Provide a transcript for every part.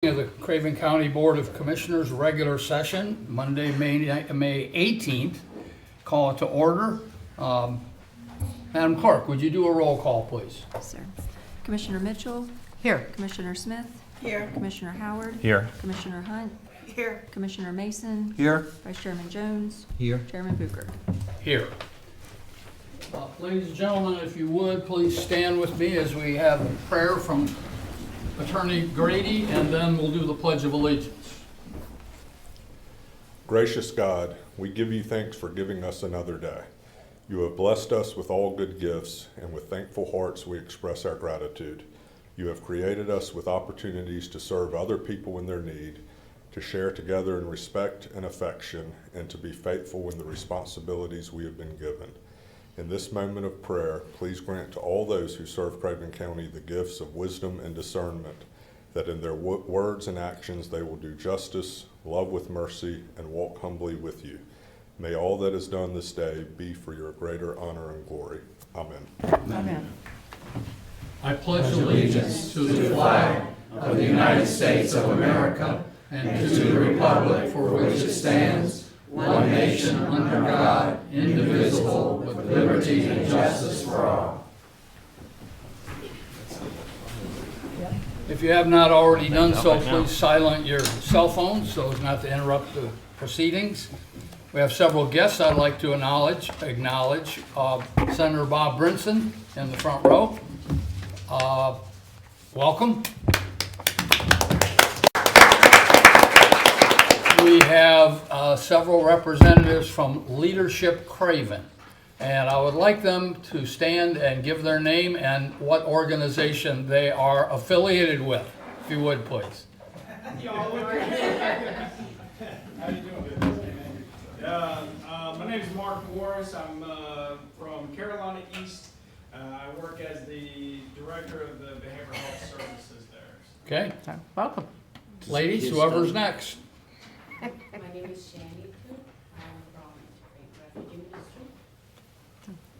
Of the Craven County Board of Commissioners regular session, Monday, May 18th. Call it to order. Madam Clerk, would you do a roll call, please? Yes, sir. Commissioner Mitchell? Here. Commissioner Smith? Here. Commissioner Howard? Here. Commissioner Hunt? Here. Commissioner Mason? Here. Vice Chairman Jones? Here. Chairman Booker? Here. Ladies and gentlemen, if you would, please stand with me as we have a prayer from Attorney Grady, and then we'll do the Pledge of Allegiance. Gracious God, we give you thanks for giving us another day. You have blessed us with all good gifts, and with thankful hearts we express our gratitude. You have created us with opportunities to serve other people in their need, to share together in respect and affection, and to be faithful in the responsibilities we have been given. In this moment of prayer, please grant to all those who serve Craven County the gifts of wisdom and discernment, that in their words and actions they will do justice, love with mercy, and walk humbly with you. May all that is done this day be for your greater honor and glory. Amen. Amen. I pledge allegiance to the flag of the United States of America and to the republic for which it stands, one nation under God, indivisible, with liberty and justice for all. If you have not already done so, please silence your cell phones so as not to interrupt the proceedings. We have several guests I'd like to acknowledge. Senator Bob Brinson in the front row. Welcome. We have several representatives from Leadership Craven, and I would like them to stand and give their name and what organization they are affiliated with, if you would, please. How you doing? My name is Mark Morris. I'm from Carolina East. I work as the director of the behavioral health services there. Okay, So, welcome. ladies, whoever's next. My name is Shandy Coop. I'm from Refugee Ministry.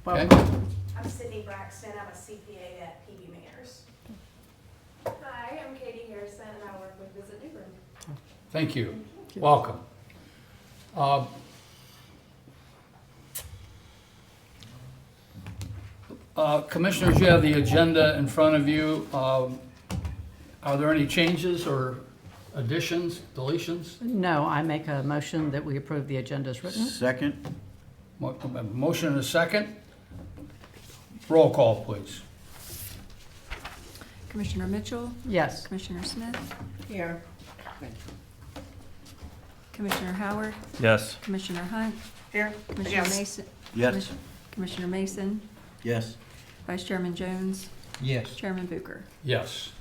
Welcome. I'm Sydney Braxton. I'm a CPA at PB Manners. Hi, I'm Katie Harrison, and I work with Visit New Bern. Thank you. Welcome. Commissioners, you have the agenda in front of you. Are there any changes or additions, deletions? No, I make a motion that we approve the agenda as written. Second. Motion and a second. Roll call, please. Commissioner Mitchell? Yes. Commissioner Smith? Here. Commissioner Howard? Yes. Commissioner Hunt? Here. Commissioner Mason? Yes. Commissioner Mason? Yes. Vice Chairman Jones? Yes. Chairman Booker? Yes.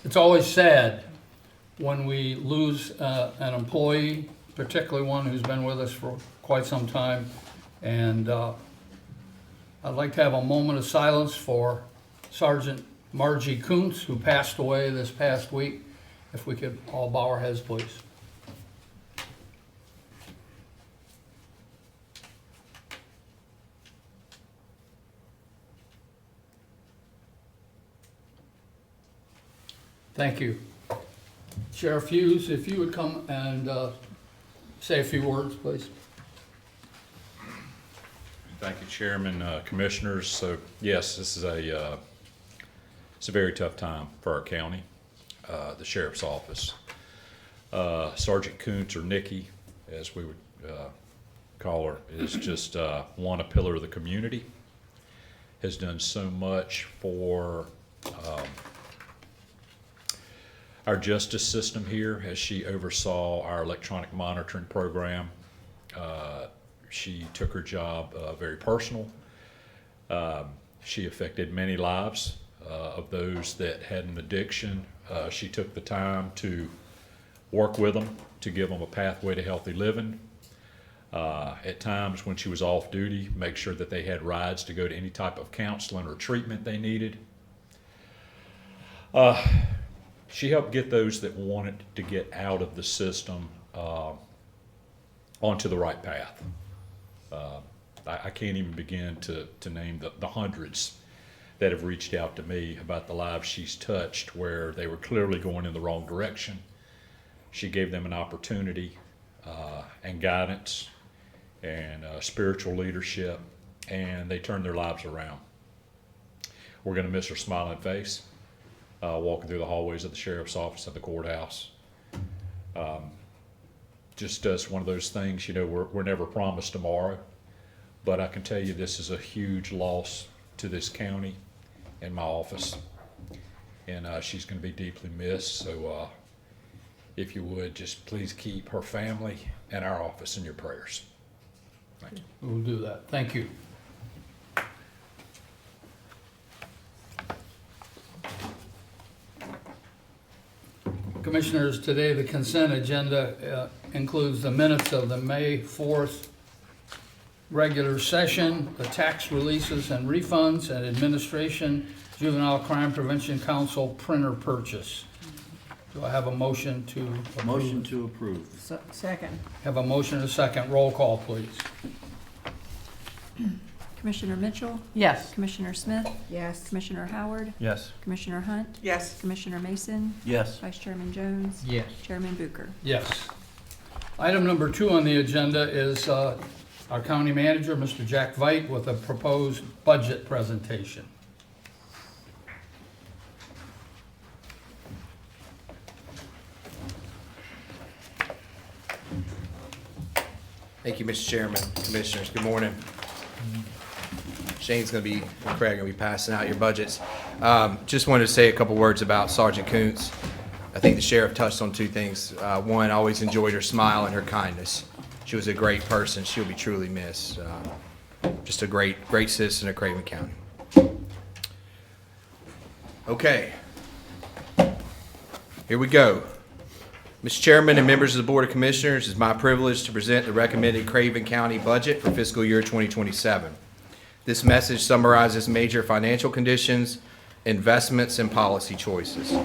It's always sad when we lose an employee, particularly one who's been with us for quite some time. And I'd like to have a moment of silence for Sergeant Margie Kuntz, who passed away this past week. If we could all bow our heads, please. Thank you. Sheriff Hughes, if you would come and say a few words, please. Thank you, Chairman, Commissioners. So, yes, this is it's a very tough time for our county, the Sheriff's Office. Sergeant Kuntz, or Nikki, as we would call her, is just a pillar of the community, has done so much for our justice system here as she oversaw our electronic monitoring program. She took her job very personal. She affected many lives of those that had an addiction. She took the time to work with them, to give them a pathway to healthy living. At times when she was off duty, make sure that they had rides to go to any type of counseling or treatment they needed. She helped get those that wanted to get out of the system onto the right path. I can't even begin to name the hundreds that have reached out to me about the lives she's touched where they were clearly going in the wrong direction. She gave them an opportunity and guidance and spiritual leadership, and they turned their lives around. We're going to miss her smiling face, walking through the hallways of the sheriff's office and the courthouse. Just does one of those things, you know, we're never promised tomorrow, but I can tell you this is a huge loss to this county and my office, and she's going to be deeply missed. So if you would, just please keep her family and our office in your prayers. Thank you. We'll do that. Thank you. Commissioners, today the consent agenda includes the minutes of the May 4th regular session, the tax releases and refunds, and administration, juvenile crime prevention council printer purchase. Do I have a motion to approve? Motion to approve. Second. Have a motion and a second. Roll call, please. Commissioner Mitchell, Yes. Commissioner Smith, Yes. Commissioner Howard, Yes. Commissioner Hunt, Yes. Commissioner Mason, Yes. Vice Chairman Jones, Yes. Chairman Bucher. Yes. Item number 2 on the agenda is our county manager, Mr. Jack Veit, with a proposed budget presentation. Thank you, Mr. Chairman, Commissioners. Good morning. Shane's going to be, and Craig are going to be passing out your budgets. Just wanted to say a couple words about Sergeant Kuntz. I think the sheriff touched on 2 things. One, I always enjoyed her smile and her kindness. She was a great person. She'll be truly missed. Just a great citizen of Craven County. Okay. Here we go. Mr. Chairman and members of the Board of Commissioners, it's my privilege to present the recommended Craven County budget for fiscal year 2027. This message summarizes major financial conditions, investments, and policy choices.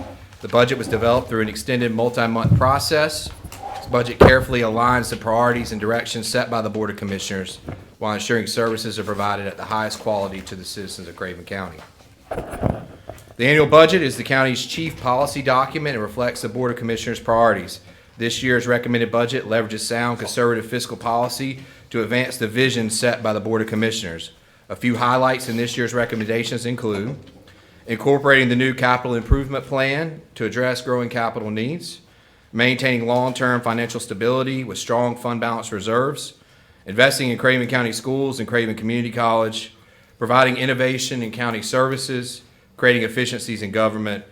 The budget was developed through an extended multi-month process. This budget carefully aligns the priorities and directions set by the Board of Commissioners while ensuring services are provided at the highest quality to the citizens of Craven County. The annual budget is the county's chief policy document and reflects the Board of Commissioners' priorities. This year's recommended budget leverages sound conservative fiscal policy to advance the vision set by the Board of Commissioners. A few highlights in this year's recommendations include incorporating the new capital improvement plan to address growing capital needs, maintaining long-term financial stability with strong fund balance reserves, investing in Craven County schools and Craven Community College, providing innovation in county services, creating efficiencies in government,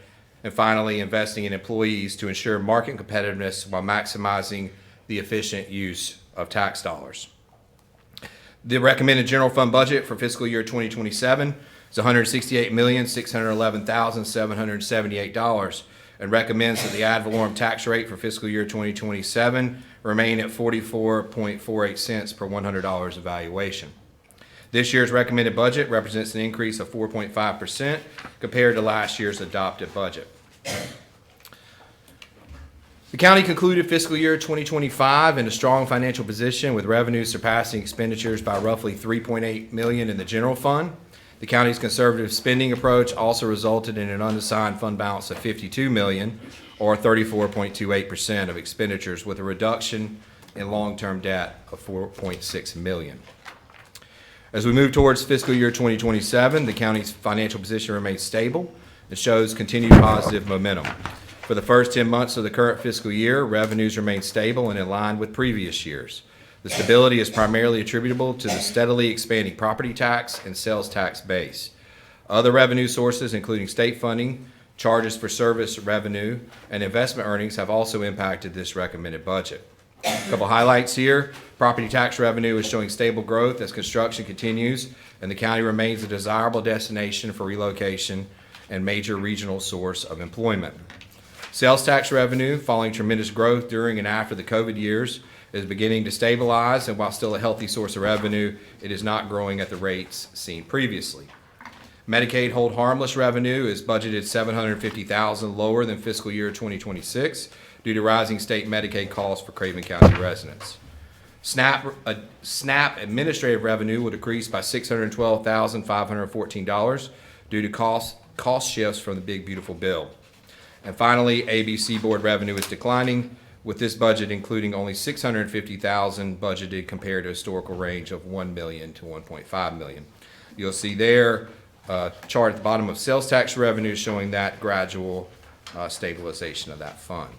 and finally, investing in employees to ensure market competitiveness while maximizing the efficient use of tax dollars. The recommended general fund budget for fiscal year 2027 is $168,611,778 and recommends that the ad valorem tax rate for fiscal year 2027 remain at 44.48 cents per $100 of valuation. This year's recommended budget represents an increase of 4.5% compared to last year's adopted budget. The county concluded fiscal year 2025 in a strong financial position with revenues surpassing expenditures by roughly $3.8 million in the general fund. The county's conservative spending approach also resulted in an unassigned fund balance of $52 million, or 34.28% of expenditures, with a reduction in long-term debt of $4.6 million. As we move towards fiscal year 2027, the county's financial position remains stable and shows continued positive momentum. For the first 10 months of the current fiscal year, revenues remain stable and in line with previous years. The stability is primarily attributable to the steadily expanding property tax and sales tax base. Other revenue sources, including state funding, charges for service revenue, and investment earnings, have also impacted this recommended budget. A couple highlights here. Property tax revenue is showing stable growth as construction continues, and the county remains a desirable destination for relocation and major regional source of employment. Sales tax revenue, following tremendous growth during and after the COVID years, is beginning to stabilize, and while still a healthy source of revenue, it is not growing at the rates seen previously. Medicaid hold harmless revenue is budgeted $750,000 lower than fiscal year 2026 due to rising state Medicaid costs for Craven County residents. SNAP administrative revenue will decrease by $612,514 due to cost shifts from the Big Beautiful Bill. And finally, ABC board revenue is declining, with this budget including only $650,000 budgeted compared to a historical range of $1 million to $1.5 million. You'll see there a chart at the bottom of sales tax revenue showing that gradual stabilization of that fund.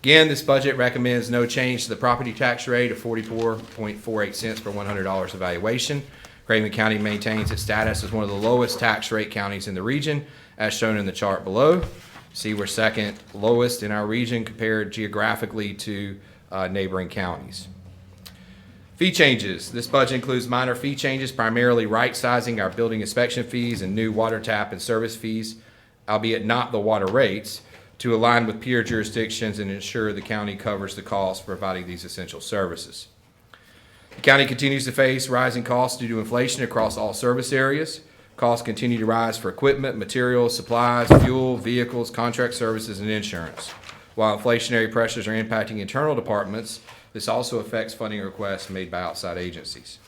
Again, this budget recommends no change to the property tax rate of 44.48 cents per $100 evaluation. Craven County maintains its status as one of the lowest tax rate counties in the region, as shown in the chart below. See, we're second lowest in our region compared geographically to neighboring counties. Fee changes. This budget includes minor fee changes, primarily right-sizing our building inspection fees and new water tap and service fees, albeit not the water rates, to align with peer jurisdictions and ensure the county covers the costs for providing these essential services. The county continues to face rising costs due to inflation across all service areas. Costs continue to rise for equipment, materials, supplies, fuel, vehicles, contract services, and insurance. While inflationary pressures are impacting internal departments, this also affects funding requests made by outside agencies.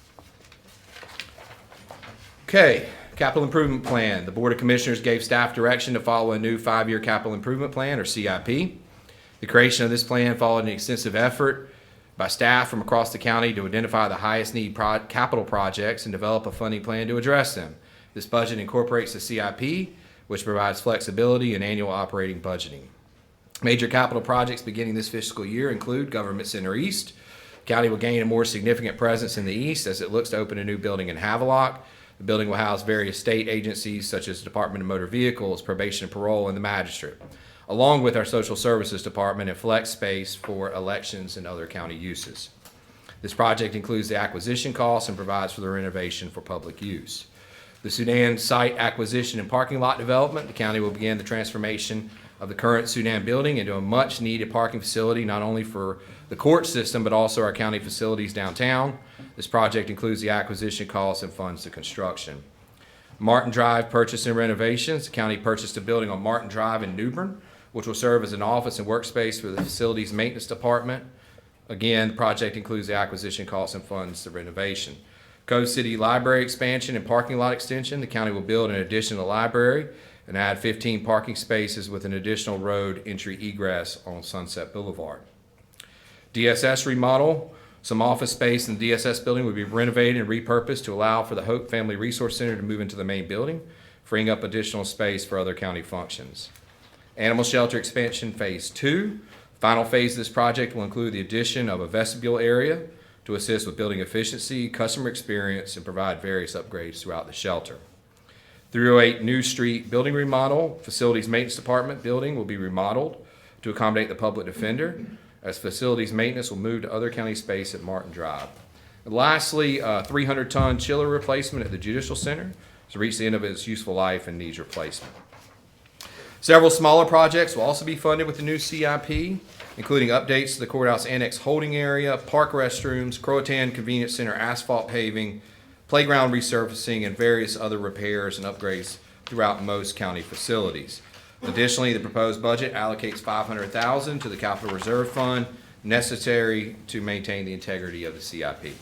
Okay, capital improvement plan. The Board of Commissioners gave staff direction to follow a new 5-year capital improvement plan, or CIP. The creation of this plan followed an extensive effort by staff from across the county to identify the highest need capital projects and develop a funding plan to address them. This budget incorporates the CIP, which provides flexibility in annual operating budgeting. Major capital projects beginning this fiscal year include Government Center East. The county will gain a more significant presence in the east as it looks to open a new building in Havelock. The building will house various state agencies such as the Department of Motor Vehicles, Probation and Parole, and the Magistrate, along with our Social Services Department and flex space for elections and other county uses. This project includes the acquisition costs and provides for the renovation for public use. The Sudan site acquisition and parking lot development. The county will begin the transformation of the current Sudan building into a much-needed parking facility, not only for the court system, but also our county facilities downtown. This project includes the acquisition costs and funds the construction. Martin Drive purchase and renovations. The county purchased a building on Martin Drive in New Bern, which will serve as an office and workspace for the facilities maintenance department. Again, the project includes the acquisition costs and funds the renovation. Cove City Library expansion and parking lot extension. The county will build an additional library and add 15 parking spaces with an additional road entry egress on Sunset Boulevard. DSS remodel. Some office space in the DSS building will be renovated and repurposed to allow for the Hope Family Resource Center to move into the main building, freeing up additional space for other county functions. Animal shelter expansion phase 2. Final phase of this project will include the addition of a vestibule area to assist with building efficiency, customer experience, and provide various upgrades throughout the shelter. 308 New Street building remodel. Facilities Maintenance Department building will be remodeled to accommodate the public defender, as facilities maintenance will move to other county space at Martin Drive. And lastly, 300-ton chiller replacement at the Judicial Center has reached the end of its useful life and needs replacement. Several smaller projects will also be funded with the new CIP, including updates to the courthouse annex holding area, park restrooms, Croatan Convenience Center asphalt paving, playground resurfacing, and various other repairs and upgrades throughout most county facilities. Additionally, the proposed budget allocates $500,000 to the Capital Reserve Fund necessary to maintain the integrity of the CIP.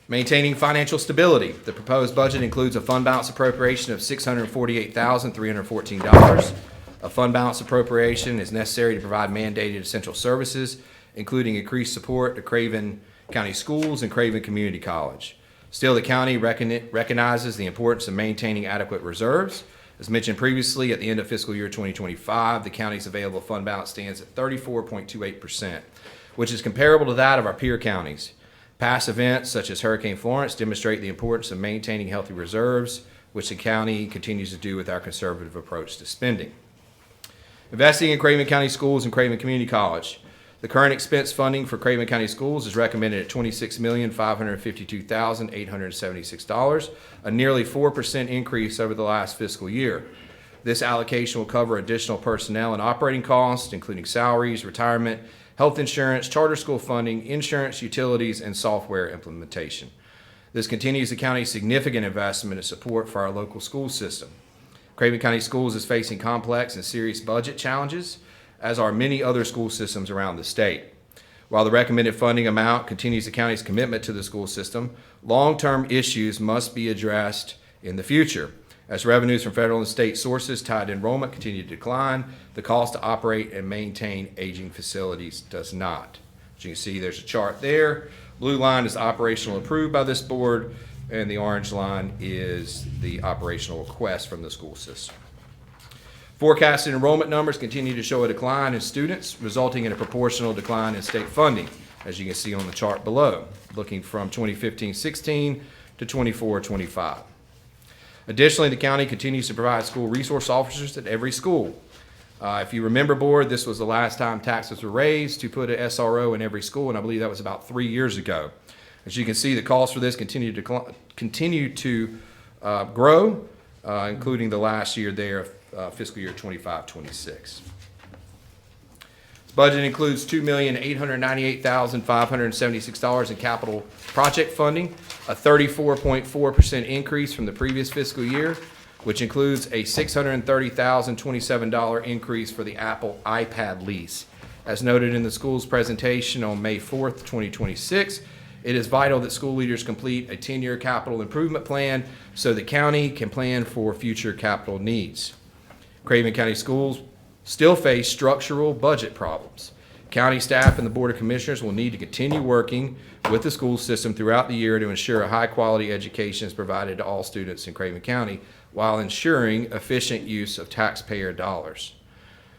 Maintaining financial stability. The proposed budget includes a fund balance appropriation of $648,314. A fund balance appropriation is necessary to provide mandated essential services, including increased support to Craven County Schools and Craven Community College. Still, the county recognizes the importance of maintaining adequate reserves. As mentioned previously, at the end of fiscal year 2025, the county's available fund balance stands at 34.28%, which is comparable to that of our peer counties. Past events such as Hurricane Florence demonstrate the importance of maintaining healthy reserves, which the county continues to do with our conservative approach to spending. Investing in Craven County Schools and Craven Community College. The current expense funding for Craven County Schools is recommended at $26,552,876, a nearly 4% increase over the last fiscal year. This allocation will cover additional personnel and operating costs, including salaries, retirement, health insurance, charter school funding, insurance, utilities, and software implementation. This continues the county's significant investment and support for our local school system. Craven County Schools is facing complex and serious budget challenges, as are many other school systems around the state. While the recommended funding amount continues the county's commitment to the school system, long-term issues must be addressed in the future. As revenues from federal and state sources tied to enrollment continue to decline, the cost to operate and maintain aging facilities does not. As you can see, there's a chart there. Blue line is operational approved by this board, and the orange line is the operational request from the school system. Forecasted enrollment numbers continue to show a decline in students, resulting in a proportional decline in state funding, as you can see on the chart below, looking from 2015-16 to 24-25. Additionally, the county continues to provide school resource officers at every school. If you remember, board, this was the last time taxes were raised to put an SRO in every school, and I believe that was about 3 years ago. As you can see, the costs for this continue to grow, including the last year there, fiscal year 25-26. Budget includes $2,898,576 in capital project funding, a 34.4% increase from the previous fiscal year, which includes a $630,027 increase for the Apple iPad lease. As noted in the school's presentation on May 4th, 2026, it is vital that school leaders complete a 10-year capital improvement plan so the county can plan for future capital needs. Craven County Schools still face structural budget problems. County staff and the Board of Commissioners will need to continue working with the school system throughout the year to ensure a high-quality education is provided to all students in Craven County while ensuring efficient use of taxpayer dollars.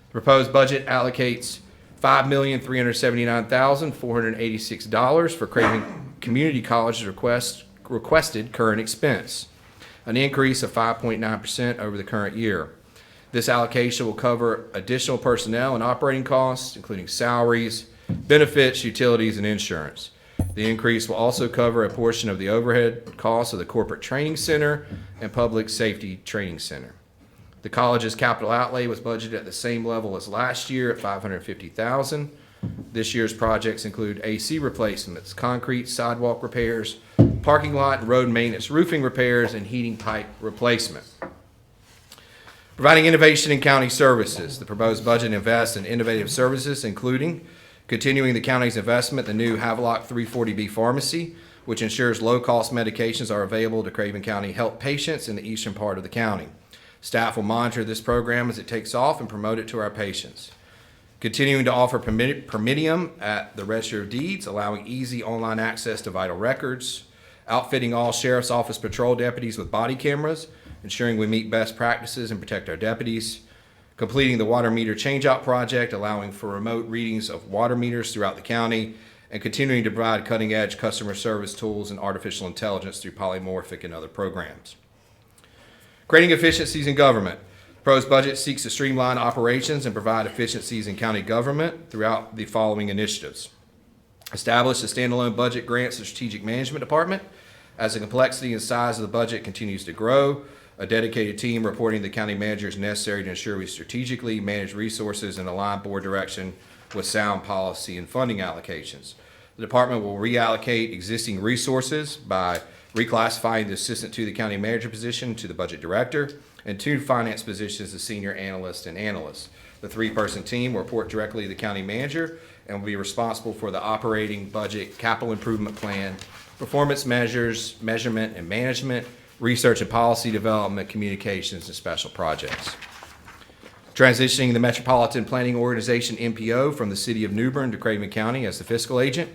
The proposed budget allocates $5,379,486 for Craven Community College's requested current expense, an increase of 5.9% over the current year. This allocation will cover additional personnel and operating costs, including salaries, benefits, utilities, and insurance. The increase will also cover a portion of the overhead costs of the Corporate Training Center and Public Safety Training Center. The college's capital outlay was budgeted at the same level as last year at $550,000. This year's projects include AC replacements, concrete sidewalk repairs, parking lot and road maintenance, roofing repairs, and heating pipe replacement. Providing innovation in county services. The proposed budget invests in innovative services, including continuing the county's investment in the new Havelock 340B pharmacy, which ensures low-cost medications are available to Craven County health patients in the eastern part of the county. Staff will monitor this program as it takes off and promote it to our patients. Continuing to offer permitium at the Register of Deeds, allowing easy online access to vital records. Outfitting all Sheriff's Office patrol deputies with body cameras, ensuring we meet best practices and protect our deputies. Completing the water meter changeout project, allowing for remote readings of water meters throughout the county, and continuing to provide cutting-edge customer service tools and artificial intelligence through polymorphic and other programs. Creating efficiencies in government. The proposed budget seeks to streamline operations and provide efficiencies in county government throughout the following initiatives. Establish a standalone budget grants and strategic management department. As the complexity and size of the budget continues to grow, a dedicated team reporting to the county manager is necessary to ensure we strategically manage resources and align board direction with sound policy and funding allocations. The department will reallocate existing resources by reclassifying the assistant to the county manager position to the budget director and 2 finance positions as senior analyst and analyst. The 3-person team will report directly to the county manager and will be responsible for the operating budget, capital improvement plan, performance measures, measurement and management, research and policy development, communications, and special projects. Transitioning the Metropolitan Planning Organization, MPO, from the City of New Bern to Craven County as the fiscal agent.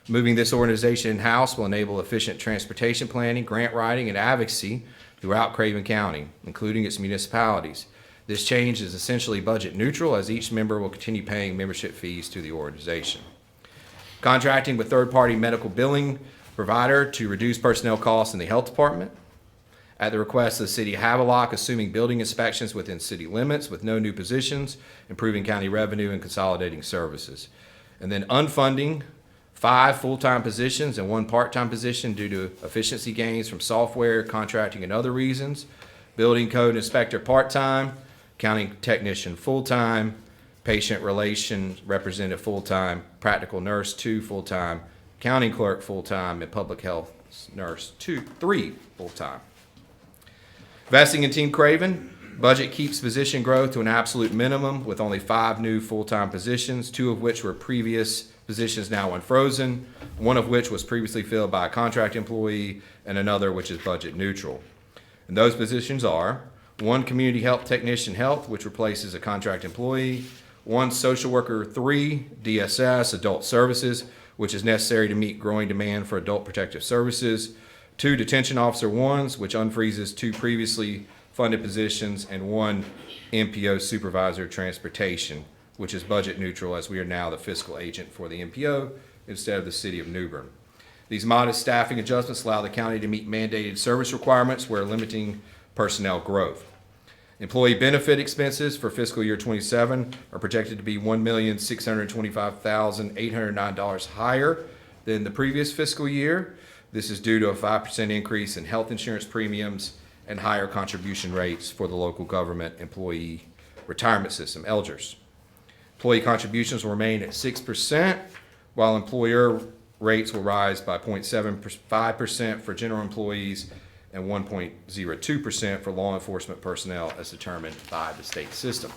Moving this organization in-house will enable efficient transportation planning, grant writing, and advocacy throughout Craven County, including its municipalities. This change is essentially budget neutral, as each member will continue paying membership fees to the organization. Contracting with third-party medical billing provider to reduce personnel costs in the health department. At the request of the City of Havelock, assuming building inspections within city limits with no new positions, improving county revenue and consolidating services. And then unfunding 5 full-time positions and 1 part-time position due to efficiency gains from software, contracting, and other reasons. Building code inspector part-time, county technician full-time, patient relations representative full-time, practical nurse 2 full-time, county clerk full-time, and public health nurse 3 full-time. Investing in Team Craven. Budget keeps position growth to an absolute minimum with only 5 new full-time positions, 2 of which were previous positions now unfrozen, 1 of which was previously filled by a contract employee, and another which is budget neutral. And those positions are 1 community health technician health, which replaces a contract employee, 1 social worker 3 DSS adult services, which is necessary to meet growing demand for adult protective services, 2 detention officer 1s, which unfreezes 2 previously funded positions, and 1 MPO supervisor transportation, which is budget neutral as we are now the fiscal agent for the MPO instead of the city of New Bern. These modest staffing adjustments allow the county to meet mandated service requirements where limiting personnel growth. Employee benefit expenses for fiscal year 27 are projected to be $1,625,809 higher than the previous fiscal year. This is due to a 5% increase in health insurance premiums and higher contribution rates for the local government employee retirement system, ELGERS. Employee contributions will remain at 6%, while employer rates will rise by 0.75% for general employees and 1.02% for law enforcement personnel as determined by the state system.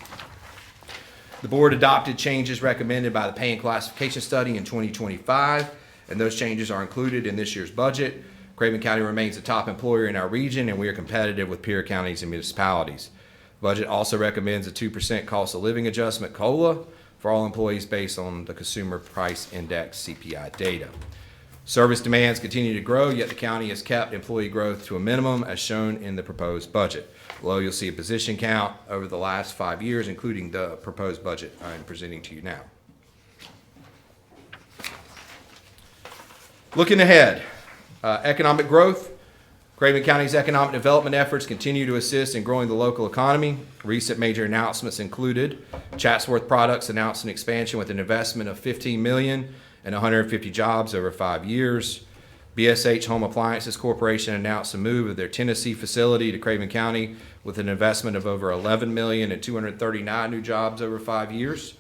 The board adopted changes recommended by the pay and classification study in 2025, and those changes are included in this year's budget. Craven County remains a top employer in our region, and we are competitive with peer counties and municipalities. The budget also recommends a 2% cost of living adjustment, COLA, for all employees based on the Consumer Price Index CPI data. Service demands continue to grow, yet the county has kept employee growth to a minimum as shown in the proposed budget. Below you'll see a position count over the last 5 years, including the proposed budget I'm presenting to you now. Looking ahead, economic growth. Craven County's economic development efforts continue to assist in growing the local economy. Recent major announcements included Chatsworth Products announced an expansion with an investment of $15 million and 150 jobs over 5 years. BSH Home Appliances Corporation announced a move of their Tennessee facility to Craven County with an investment of over $11 million and 239 new jobs over 5 years.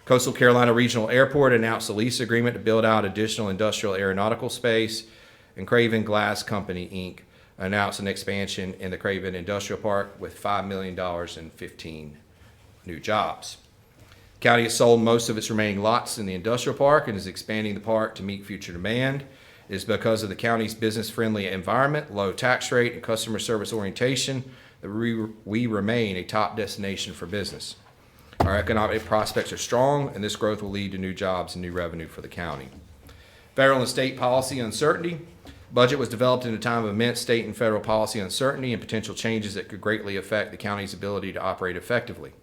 Coastal Carolina Regional Airport announced a lease agreement to build out additional industrial aeronautical space. And Craven Glass Company, Inc. announced an expansion in the Craven Industrial Park with $5 million and 15 new jobs. The county has sold most of its remaining lots in the industrial park and is expanding the park to meet future demand. It is because of the county's business-friendly environment, low tax rate, and customer service orientation that we remain a top destination for business. Our economic prospects are strong, and this growth will lead to new jobs and new revenue for the county. Federal and state policy uncertainty. Budget was developed in a time of immense state and federal policy uncertainty and potential changes that could greatly affect the county's ability to operate effectively.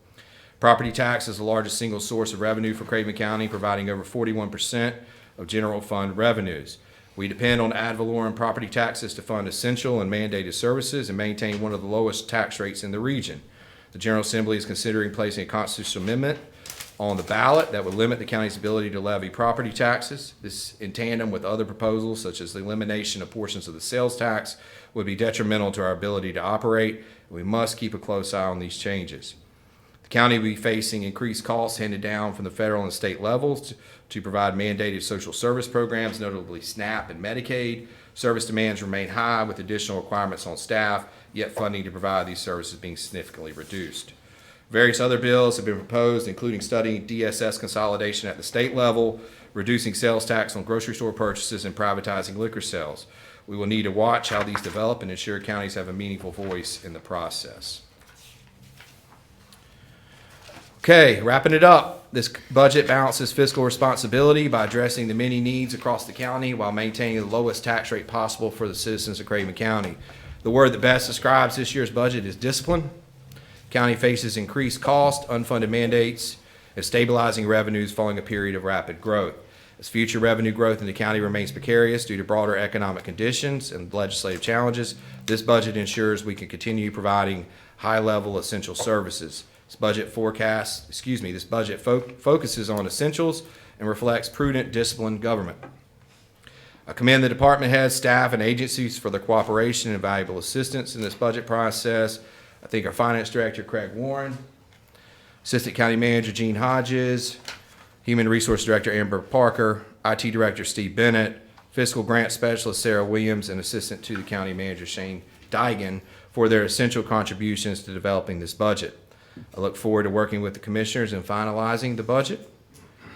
Property tax is the largest single source of revenue for Craven County, providing over 41% of general fund revenues. We depend on ad valorem property taxes to fund essential and mandated services and maintain one of the lowest tax rates in the region. The General Assembly is considering placing a constitutional amendment on the ballot that would limit the county's ability to levy property taxes. This, in tandem with other proposals such as the elimination of portions of the sales tax, would be detrimental to our ability to operate. We must keep a close eye on these changes. The county will be facing increased costs handed down from the federal and state levels to provide mandated social service programs, notably SNAP and Medicaid. Service demands remain high with additional requirements on staff, yet funding to provide these services being significantly reduced. Various other bills have been proposed, including studying DSS consolidation at the state level, reducing sales tax on grocery store purchases, and privatizing liquor sales. We will need to watch how these develop and ensure counties have a meaningful voice in the process. Okay, wrapping it up. This budget balances fiscal responsibility by addressing the many needs across the county while maintaining the lowest tax rate possible for the citizens of Craven County. The word that best describes this year's budget is discipline. County faces increased cost, unfunded mandates, and stabilizing revenues following a period of rapid growth. As future revenue growth in the county remains precarious due to broader economic conditions and legislative challenges, this budget ensures we can continue providing high-level essential services. This budget focuses on essentials and reflects prudent, disciplined government. I commend the department heads, staff, and agencies for their cooperation and valuable assistance in this budget process. I thank our Finance Director, Craig Warren, Assistant County Manager, Gene Hodges, Human Resource Director, Amber Parker, IT Director, Steve Bennett, Fiscal Grant Specialist, Sarah Williams, and Assistant to the County Manager, Shane Daigan, for their essential contributions to developing this budget. I look forward to working with the commissioners in finalizing the budget.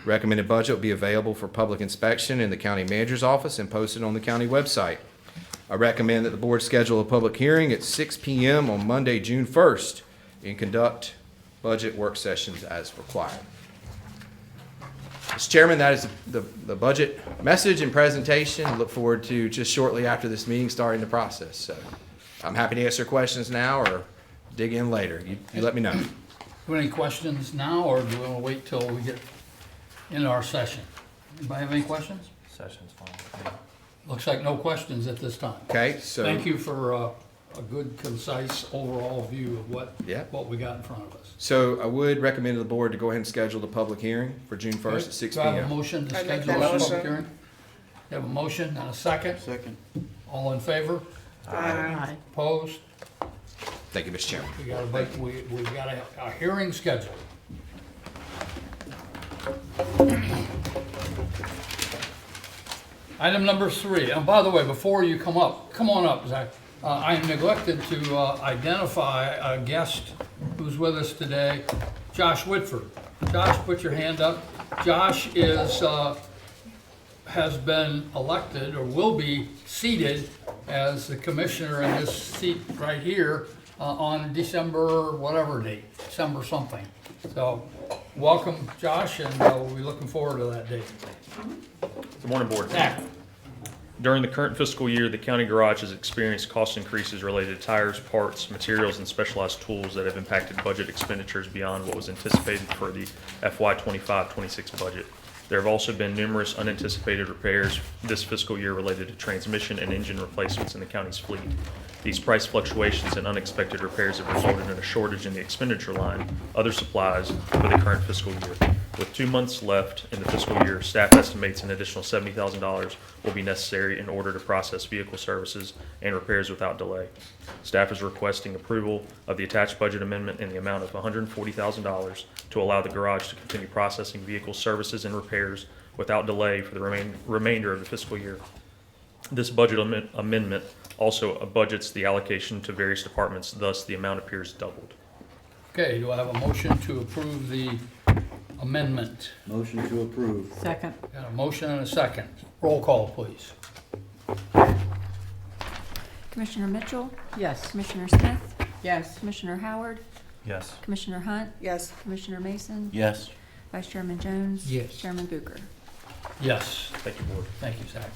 Recommended budget will be available for public inspection in the county manager's office and posted on the county website. I recommend that the board schedule a public hearing at 6 p.m. on Monday, June 1st, and conduct budget work sessions as required. Mr. Chairman, that is the budget message and presentation. Look forward to just shortly after this meeting starting the process. So I'm happy to answer questions now or dig in later. You let me know. Do you have any questions now, or do we want to wait till we get into our session? Anybody have any questions? Session's fine. Looks like no questions at this time. Okay, so. Thank you for a good, concise overall view of Yeah. what we got in front of us. So I would recommend to the board to go ahead and schedule the public hearing for June 1st at 6 Do I have a p.m. motion to I make schedule that this public motion. hearing? You have a motion and a second? Second. All in favor? Aye. Opposed? Thank you, Mr. Chairman. We got a hearing scheduled. Item number 3, and by the way, before you come on up, Zach. I neglected to identify a guest who's with us today, Josh Whitford. Josh, put your hand up. Josh has been elected, or will be seated as the commissioner in this seat right here on December whatever date, December something. So, welcome, Josh, and we'll be looking forward to that date. Good morning, Board. Zach. During the current fiscal year, the county garage has experienced cost increases related to tires, parts, materials, and specialized tools that have impacted budget expenditures beyond what was anticipated for the FY 25-26 budget. There have also been numerous unanticipated repairs this fiscal year related to transmission and engine replacements in the county's fleet. These price fluctuations and unexpected repairs have resulted in a shortage in the expenditure line, other supplies, for the current fiscal year. With 2 months left in the fiscal year, staff estimates an additional $70,000 will be necessary in order to process vehicle services and repairs without delay. Staff is requesting approval of the attached budget amendment in the amount of $140,000 to allow the garage to continue processing vehicle services and repairs without delay for the remainder of the fiscal year. This budget amendment also budgets the allocation to various departments, thus the amount appears doubled. Okay, do I have a motion to approve the amendment? Motion to approve. Second. Got a motion and a second. Roll call, please. Commissioner Mitchell, Yes. Commissioner Smith, Yes. Commissioner Howard, Yes. Commissioner Hunt, Yes. Commissioner Mason, Yes. Vice Chairman Jones. Yes. Chairman Bucher. Yes. Thank you, Board. Thank you, Zach.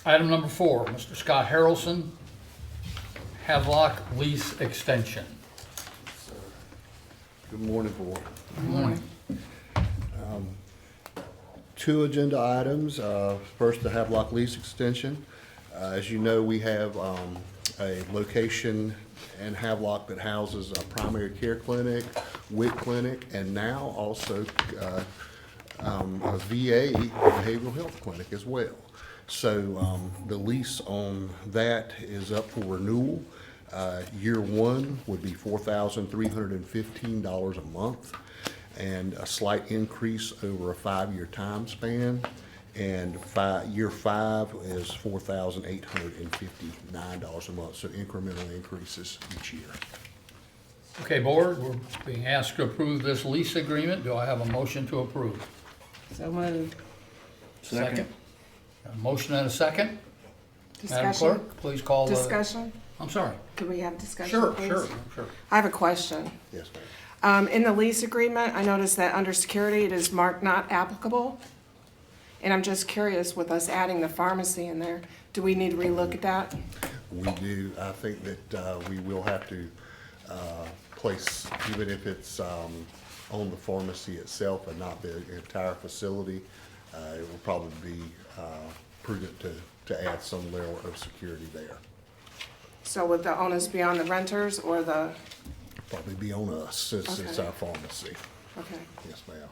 Item number 4, Mr. Scott Harrelson, Havelock lease extension. Good morning, Board. Good morning. 2 agenda items. First, the Havelock lease extension. As you know, we have a location in Havelock that houses a primary care clinic, WIC clinic, and now also a VA behavioral health clinic as well. So the lease on that is up for renewal. Year 1 would be $4,315 a month, and a slight increase over a 5-year time span. And year 5 is $4,859 a month, so incremental increases each year. Okay, Board, we're being asked to approve this lease agreement. Do I have a motion to approve? So moved. Second. A motion and a second? Madam Discussion, Clerk, please call the... discussion, I'm sorry. could we have discussion, Sure, please? sure. I have a question. Yes, ma'am. In the lease agreement, I noticed that under security, it is marked not applicable. And I'm just curious, with us adding the pharmacy in there, do we need to relook at that? We do. I think that we will have to place, even if it's on the pharmacy itself and not the entire facility, it will probably be prudent to add some level of security there. So would the onus be on the renters or the, Probably be on us since it's Okay. our pharmacy. okay. Yes, ma'am.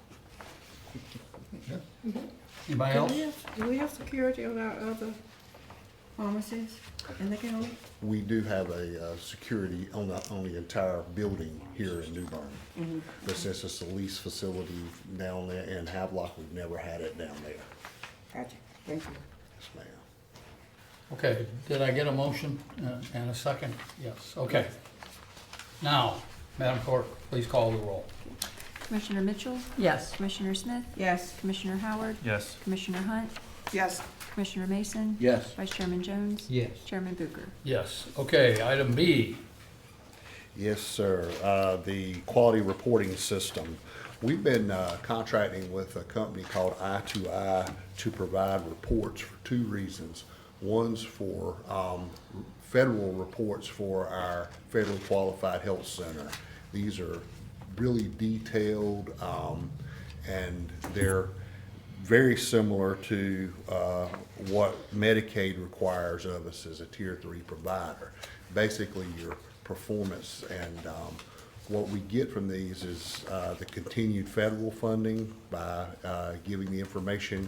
Anybody else? Do we have security on our other pharmacies in the county? We do have a security on the entire building here in New Bern. But since it's a lease facility down there in Havelock, we've never had it down there. Gotcha, thank you. Yes, ma'am. Okay, did I get a motion and a second? Yes, okay. Now, Madam Clerk, please call the roll. Commissioner Mitchell, Yes. Commissioner Smith, Yes. Commissioner Howard, Yes. Commissioner Hunt, Yes. Commissioner Mason, Yes. Vice Chairman Jones, Yes. Chairman Bucher. Yes, okay, item B. Yes, sir. The quality reporting system. We've been contracting with a company called Eye2Eye to provide reports for two reasons. One's for federal reports for our federally qualified health center. These are really detailed, and they're very similar to what Medicaid requires of us as a Tier 3 provider. Basically, your performance, and what we get from these is the continued federal funding by giving the information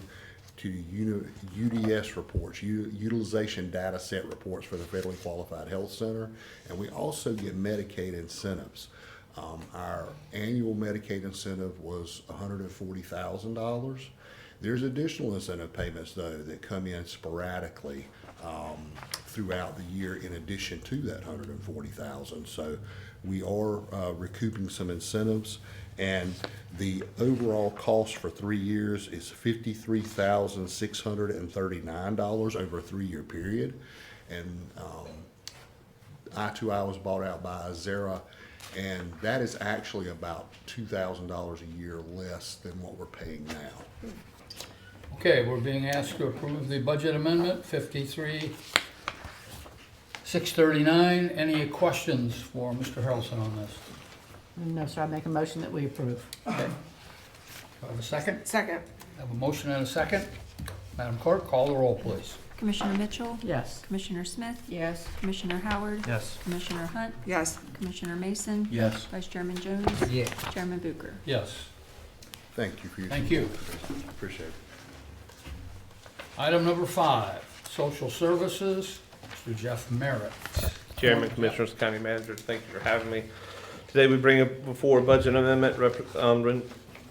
to UDS reports, utilization data set reports for the federally qualified health center, and we also get Medicaid incentives. Our annual Medicaid incentive was $140,000. There's additional incentive payments, though, that come in sporadically throughout the year in addition to that $140,000. So we are recouping some incentives, and the overall cost for 3 years is $53,639 over a 3-year period. And I2I was bought out by Azera, and that is actually about $2,000 a year less than what we're paying now. Okay, we're being asked to approve the budget amendment, 53,639. Any questions for Mr. Harrelson on this? No, sir, I make a motion that we approve. Okay. Do I have a second? Second. I have a motion and a second. Madam Clerk, call the roll, please. Commissioner Mitchell, Yes. Commissioner Smith, Yes. Commissioner Howard, Yes. Commissioner Hunt, Yes. Commissioner Mason, Yes. Vice Chairman Jones, Yes. Chairman Bucher. Yes. Thank you for your Thank support. you. Appreciate it. Item number 5, Social Services, Mr. Jeff Merritt. Chairman, Commissioners, County Manager, thank you for having me. Today we bring up before a budget amendment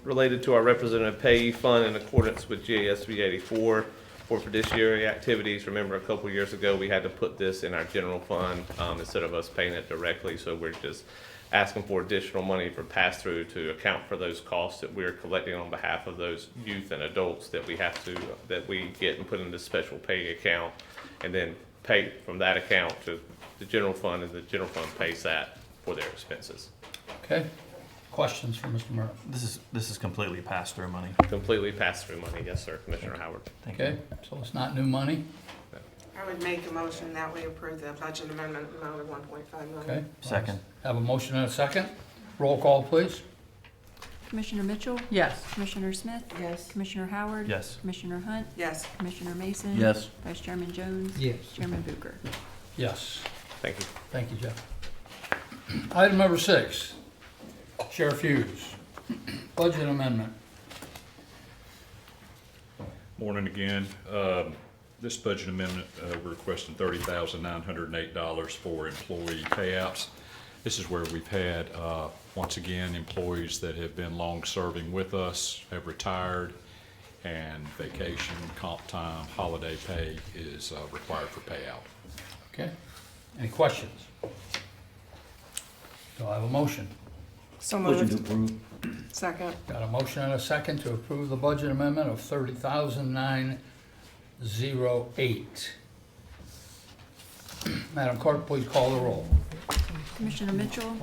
related to our representative pay fund in accordance with GASB 84 for fiduciary activities. Remember, a couple years ago, we had to put this in our general fund instead of us paying it directly, so we're just asking for additional money for pass-through to account for those costs that we're collecting on behalf of those youth and adults that we get and put in this special pay account, and then pay from that account to the general fund, and the general fund pays that for their expenses. Okay. Questions for Mr. Merritt? This is completely pass-through money. Completely pass-through money, yes, sir, Commissioner Howard. Thank you. Okay, so it's not new money? I would make a motion that we approve the budget amendment amount of $1.5 million. Okay. Second. Have a motion and a second. Roll call, please. Commissioner Mitchell, Yes. Commissioner Smith, Yes. Commissioner Howard, Yes. Commissioner Hunt, Yes. Commissioner Mason, Yes. Vice Chairman Jones, Yes. Chairman Bucher. Yes. Thank you. Thank you, Jeff. Item number 6, Sheriff Hughes, budget amendment. Morning again. This budget amendment, we're requesting $30,908 for employee payouts. This is where we've had, once again, employees that have been long-serving with us, have retired, and vacation, comp time, holiday pay is required for payout. Okay. Any questions? Do I have a motion? So moved. Second. Got a motion and a second to approve the budget amendment of $30,908. Madam Clerk, please call the roll. Commissioner Mitchell,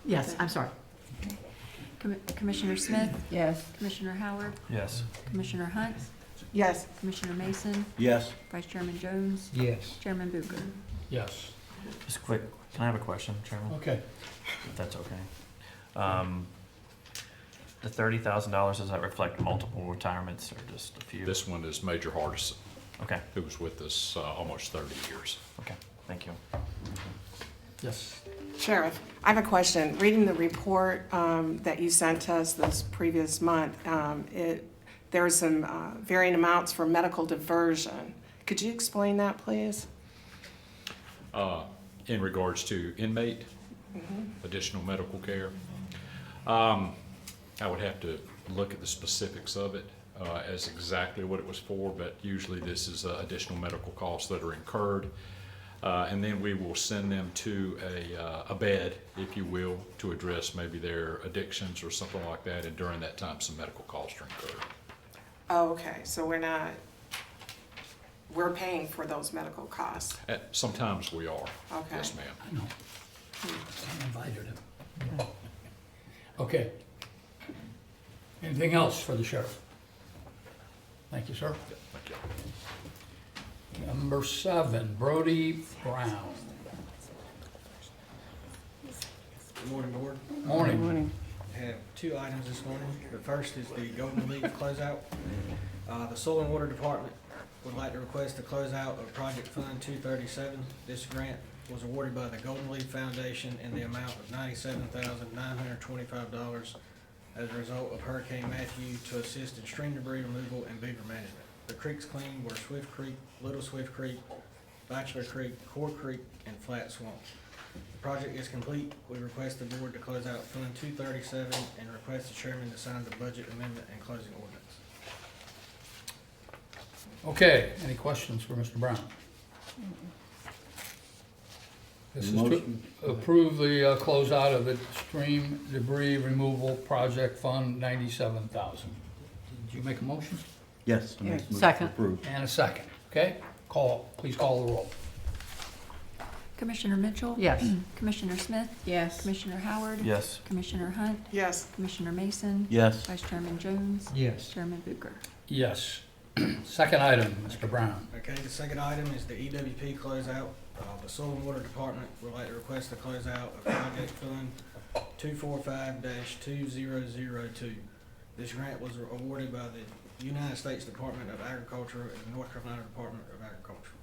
Yes, I'm sorry. Commissioner Smith, Yes. Commissioner Howard, Yes. Commissioner Hunt, Yes. Commissioner Mason, Yes. Vice Chairman Jones, Yes. Chairman Bucher. Yes. Just quick, can I have a question, Chairman? Okay. If that's okay. The $30,000, does that reflect multiple retirements or just a few? This one is Major Hardison, Okay, who was with us almost 30 years. okay, thank you. Yes. Sheriff, I have a question. Reading the report that you sent us this previous month, there were some varying amounts for medical diversion. Could you explain that, please? In regards to inmate, additional medical care, I would have to look at the specifics of it as exactly what it was for, but usually this is additional medical costs that are incurred. And then we will send them to a bed, if you will, to address maybe their addictions or something like that, and during that time, some medical costs are incurred. Oh, okay, so we're paying for those medical costs. Sometimes we are. Okay. Yes, ma'am. I know. I invited him. Okay. Anything else for the sheriff? Thank you, sir. Thank you. Number 7, Brody Brown. Good morning, Board. Morning. I have 2 items this morning. The first is the Golden Leaf closeout. The Soil and Water Department would like to request a closeout of Project Fund 237. This grant was awarded by the Golden Leaf Foundation in the amount of $97,925 as a result of Hurricane Matthew to assist in stream debris removal and beaver management. The creeks cleaned were Swift Creek, Little Swift Creek, Bachelor Creek, Core Creek, and Flat Swamp. The project is complete. We request the board to close out Fund 237 and request the chairman to sign the budget amendment and closing ordinance. Okay, any questions for Mr. Brown? This is to approve the closeout of the stream debris removal project fund, 97,000. Did you make a motion? Yes. Second. Approved. And a second, okay? Please call the roll. Commissioner Mitchell? Yes. Commissioner Smith? Yes. Commissioner Howard? Yes. Commissioner Hunt? Yes. Commissioner Mason? Yes. Vice Chairman Jones? Yes. Chairman Bucher? Yes. Second item, Mr. Brown. Okay, the second item is the EWP closeout. The Soil and Water Department would like to request a closeout of Project Fund 245-2002. This grant was awarded by the United States Department of Agriculture and the North Carolina Department of Agriculture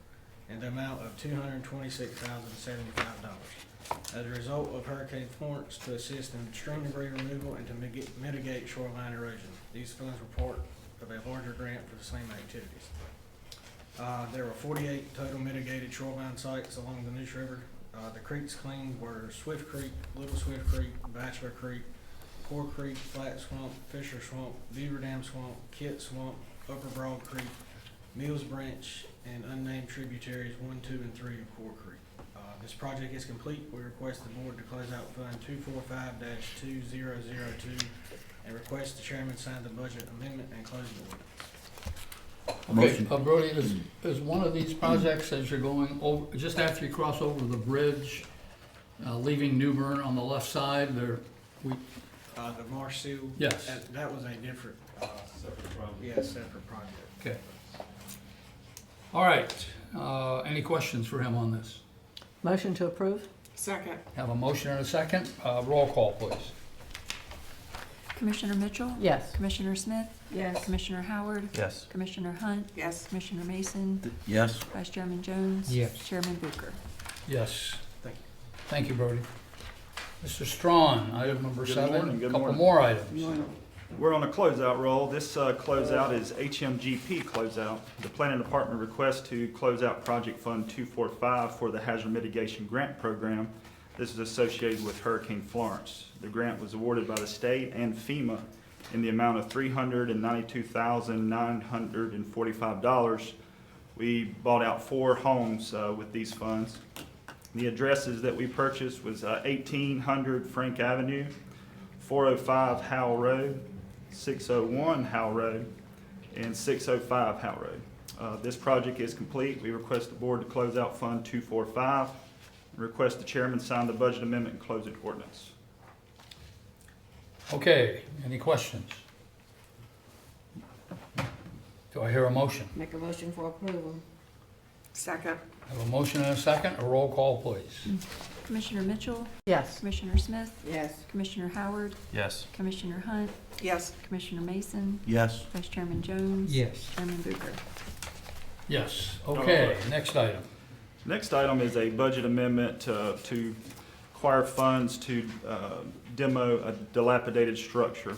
in the amount of $226,075 as a result of Hurricane Florence to assist in stream debris removal and to mitigate shoreline erosion. These funds were part of a larger grant for the same activities. There were 48 total mitigated shoreline sites along the Neuse River. The creeks cleaned were Swift Creek, Little Swift Creek, Bachelor Creek, Core Creek, Flat Swamp, Fisher Swamp, Beaver Dam Swamp, Kit Swamp, Upper Broad Creek, Mills Branch, and unnamed tributaries 1, 2, and 3 of Core Creek. This project is complete. We request the board to close out Fund 245-2002 and request the chairman sign the budget amendment and closing ordinance. Okay, Brody, is one of these projects as you're going over, just after you cross over the bridge, leaving New Bern on the left side, The marsh seal? Yes. That was a different, separate project. Okay. All right, any questions for him on this? Motion to approve? Second. Have a motion and a second, roll call, please. Commissioner Mitchell? Yes. Commissioner Smith? Yes. Commissioner Howard? Yes. Commissioner Hunt? Yes. Commissioner Mason? Yes. Vice Chairman Jones? Yes. Chairman Bucher? Yes. Thank you. Thank you, Brody. Mr. Strawn, item number Good 7, morning, good couple morning. more items. We're on a closeout roll. This closeout is HMGP closeout. The planning department requests to close out Project Fund 245 for the Hazard Mitigation Grant Program. This is associated with Hurricane Florence. The grant was awarded by the state and FEMA in the amount of $392,945. We bought out 4 homes with these funds. The addresses that we purchased was 1800 Frank Avenue, 405 Howell Road, 601 Howell Road, and 605 Howell Road. This project is complete. We request the board to close out Fund 245 and request the chairman sign the budget amendment and closing ordinance. Okay, any questions? Do I hear a motion? Make a motion for approval. Second. Have a motion and a second, a roll call, please. Commissioner Mitchell? Yes. Commissioner Smith? Yes. Commissioner Howard? Yes. Commissioner Hunt? Yes. Commissioner Mason? Yes. Vice Chairman Jones? Yes. Chairman Bucher? Yes, okay, next item. Next item is a budget amendment to acquire funds to demo a dilapidated structure.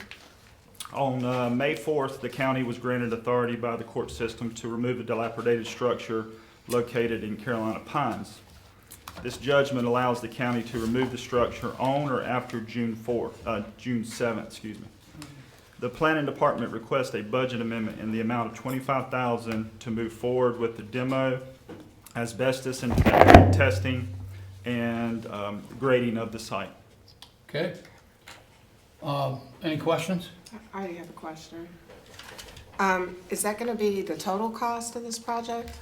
On May 4th, the county was granted authority by the court system to remove a dilapidated structure located in Carolina Pines. This judgment allows the county to remove the structure on or after June 7th, The planning department requests a budget amendment in the amount of $25,000 to move forward with the demo, asbestos and testing, and grading of the site. Okay. Any questions? I already have a question. Is that gonna be the total cost of this project?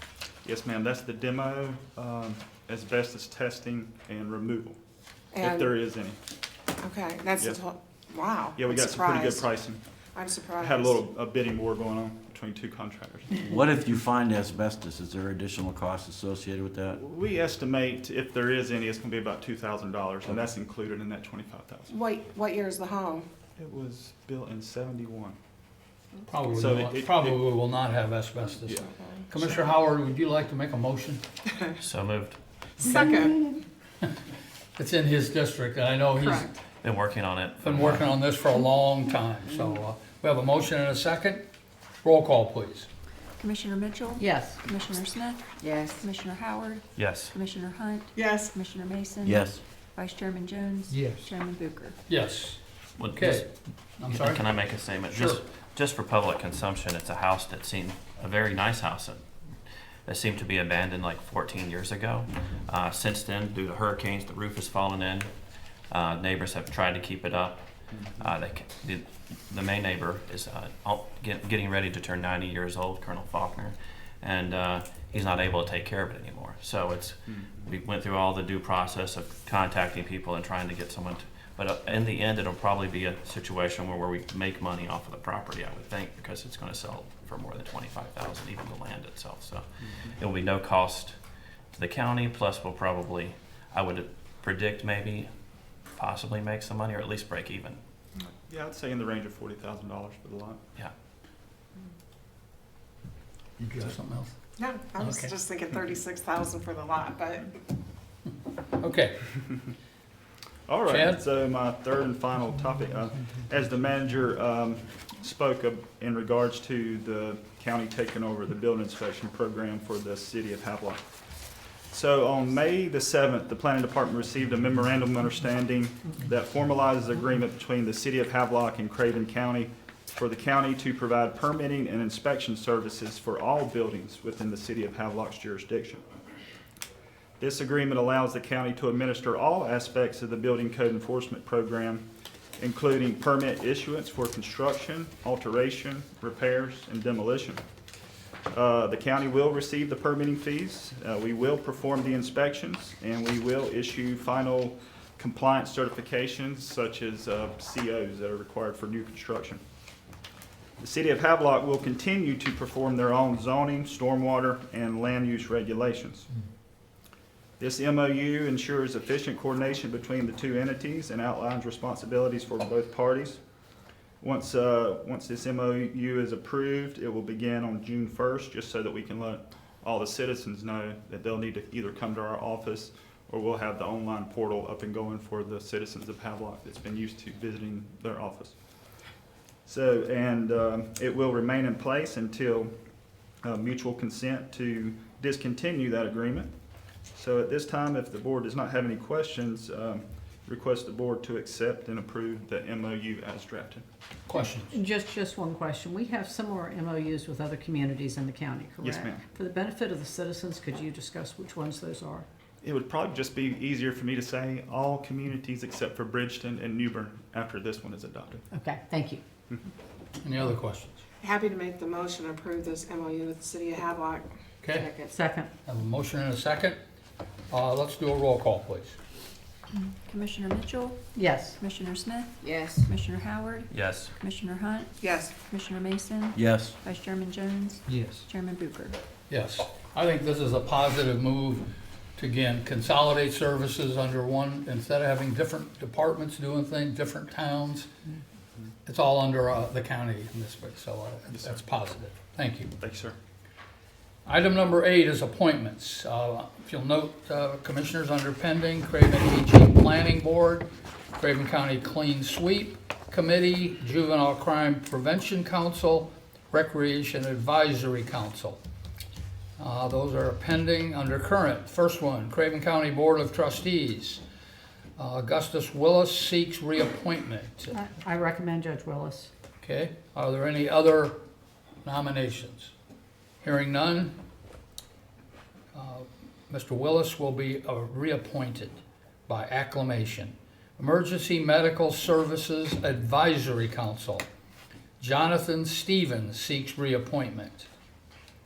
Yes, ma'am, that's the demo, asbestos testing and removal, if And- there is any. Okay, that's the Yes. total, wow. Yeah, we I'm got some pretty good surprised. pricing. I'm surprised. Had a bidding war going on between two contractors. What if you find asbestos? Is there additional costs associated with that? We estimate if there is any, it's gonna be about $2,000, and that's included in that $25,000. What year is the home? It was built in '71. Probably, So probably will not have asbestos. Yeah. Commissioner Howard, would you like to make a motion? So moved. Second. It's in his district, and I know he's Correct. Been working on it. been working on this for a long time. So we have a motion and a second. Roll call, please. Commissioner Mitchell? Yes. Commissioner Smith? Yes. Commissioner Howard? Yes. Commissioner Hunt? Yes. Commissioner Mason? Yes. Vice Chairman Jones? Yes. Chairman Bucher? Yes. Well, Okay. I'm sorry? Can I make a statement? Sure. Just for public consumption, it's a house that seemed, a very nice house that seemed to be abandoned like 14 years ago. Since then, due to hurricanes, the roof has fallen in. Neighbors have tried to keep it up. The main neighbor is getting ready to turn 90 years old, Colonel Faulkner, and he's not able to take care of it anymore. So we went through all the due process of contacting people and trying to get someone to, but in the end, it'll probably be a situation where we make money off of the property, I would think, because it's going to sell for more than $25,000, even the land itself. So it will be no cost to the county. Plus, we'll probably, I would predict, maybe possibly make some money, or at least break even. Yeah, I'd say in the range of $40,000 for the lot. Yeah. Did you have something else? No, I was Okay. just thinking 36,000 for the lot, but Okay. All right, Chad? so my third and final topic, as the manager spoke in regards to the county taking over the building inspection program for the city of Havelock. So on May the 7th, the planning department received a memorandum of understanding that formalizes the agreement between the city of Havelock and Craven County for the county to provide permitting and inspection services for all buildings within the city of Havelock's jurisdiction. This agreement allows the county to administer all aspects of the building code enforcement program, including permit issuance for construction, alteration, repairs, and demolition. The county will receive the permitting fees, we will perform the inspections, and we will issue final compliance certifications such as COs that are required for new construction. The city of Havelock will continue to perform their own zoning, stormwater, and land use regulations. This MOU ensures efficient coordination between the two entities and outlines responsibilities for both parties. Once this MOU is approved, it will begin on June 1st, just so that we can let all the citizens know that they'll need to either come to our office or we'll have the online portal up and going for the citizens of Havelock that's been used to visiting their office. So, and it will remain in place until mutual consent to discontinue that agreement. So at this time, if the board does not have any questions, request the board to accept and approve the MOU as drafted. Questions? Just one question. We have similar MOUs with other communities in the county, correct? Yes, ma'am. For the benefit of the citizens, could you discuss which ones those are? It would probably just be easier for me to say all communities except for Bridgeton and New Bern after this one is adopted. Okay, thank you. Any other questions? happy to make the motion to approve this MOU with the city of Havelock. Okay, Second. have a motion and a second. Let's do a roll call, please. Commissioner Mitchell? Yes. Commissioner Smith? Yes. Commissioner Howard? Yes. Commissioner Hunt? Yes. Commissioner Mason? Yes. Vice Chairman Jones? Yes. Chairman Bucher? Yes, I think this is a positive move to, again, consolidate services under one, instead of having different departments doing things, different towns. It's all under the county in this way, so that's positive. Thank you. Thank you, sir. Item number 8 is appointments. If you'll note, Commissioners under pending, Craven Aging Planning Board, Craven County Clean Sweep Committee, Juvenile Crime Prevention Council, Recreation Advisory Council. Those are pending under current. First one, Craven County Board of Trustees. Augustus Willis seeks reappointment. I recommend Judge Willis. Okay, are there any other nominations? Hearing none, Mr. Willis will be reappointed by acclamation. Emergency Medical Services Advisory Council. Jonathan Stevens seeks reappointment.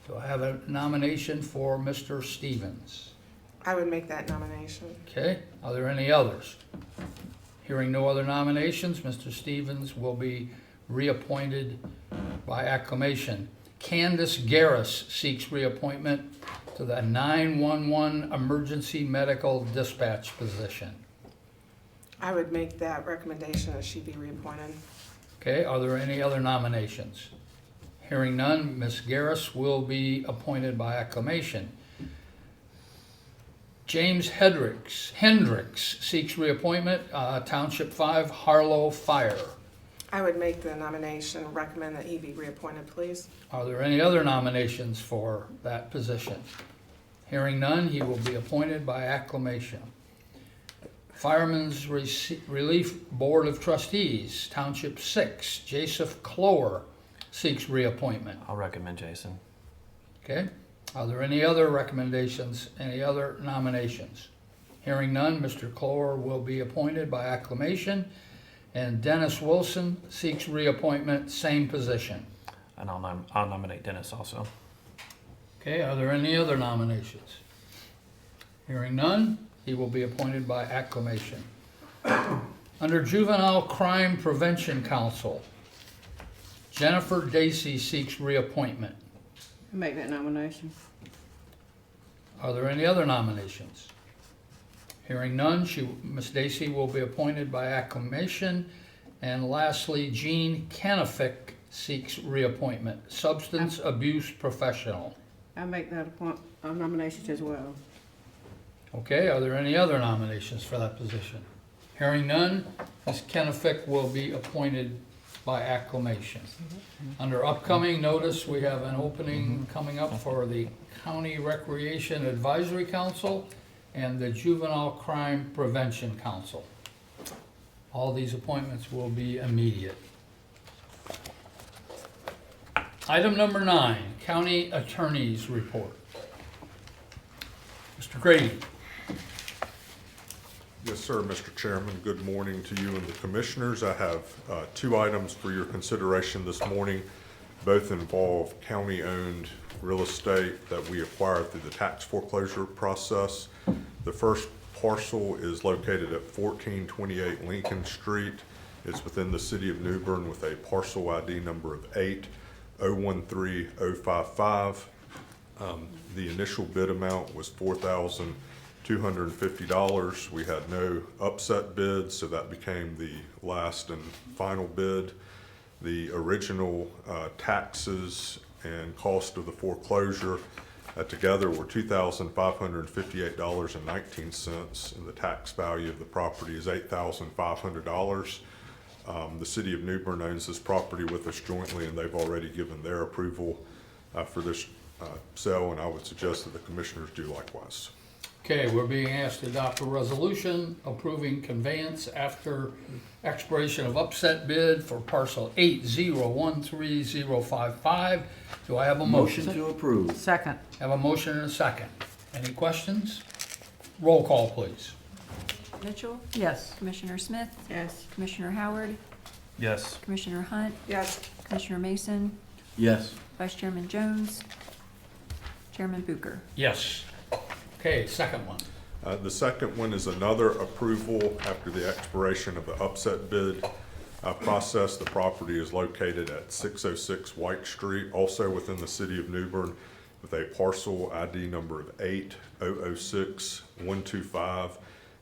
Do I have a nomination for Mr. Stevens? I would make that nomination. Okay, are there any others? Hearing no other nominations, Mr. Stevens will be reappointed by acclamation. Candace Garris seeks reappointment to the 911 Emergency Medical Dispatch position. I would make that recommendation that she be reappointed. Okay, are there any other nominations? Hearing none, Ms. Garris will be appointed by acclamation. James Hendricks seeks reappointment, Township 5, Harlow Fire. I would make the nomination, recommend that he be reappointed, please. Are there any other nominations for that position? Hearing none, he will be appointed by acclamation. Firemen's Relief Board of Trustees, Township 6, Joseph Clower seeks reappointment. I'll recommend Jason. Okay, are there any other recommendations, any other nominations? Hearing none, Mr. Clower will be appointed by acclamation. And Dennis Wilson seeks reappointment, same position. And I'll nominate Dennis also. Okay, are there any other nominations? Hearing none, he will be appointed by acclamation. Under Juvenile Crime Prevention Council, Jennifer Dacey seeks reappointment. Make that nomination. Are there any other nominations? Hearing none, Ms. Dacey will be appointed by acclamation. And lastly, Jean Canific seeks reappointment, Substance Abuse Professional. I make that nomination as well. Okay, are there any other nominations for that position? Hearing none, Ms. Canific will be appointed by acclamation. Under upcoming notice, we have an opening coming up for the County Recreation Advisory Council and the Juvenile Crime Prevention Council. All these appointments will be immediate. Item number 9, County Attorney's Report. Mr. Grady. Yes, sir, Mr. Chairman. Good morning to you and the commissioners. I have 2 items for your consideration this morning. Both involve county-owned real estate that we acquired through the tax foreclosure process. The first parcel is located at 1428 Lincoln Street. It's within the city of New Bern with a parcel ID number of 8013055. The initial bid amount was $4,250. We had no upset bids, so that became the last and final bid. The original taxes and cost of the foreclosure together were $2,558.19, and the tax value of the property is $8,500. The city of New Bern owns this property with us jointly, and they've already given their approval for this sale, and I would suggest that the commissioners do likewise. Okay, we're being asked to adopt a resolution approving conveyance after expiration of upset bid for parcel 8013055. Do I have a motion? Motion to approve. Second. Have a motion and a second. Any questions? Roll call, please. Mitchell, Yes. Commissioner Smith, Yes. Commissioner Howard, Yes. Commissioner Hunt, Yes. Commissioner Mason, Yes. Vice Chairman Jones, Chairman Bucher. Yes. Okay, second one. The second one is another approval after the expiration of the upset bid process. The property is located at 606 White Street, also within the city of New Bern, with a parcel ID number of 8006125.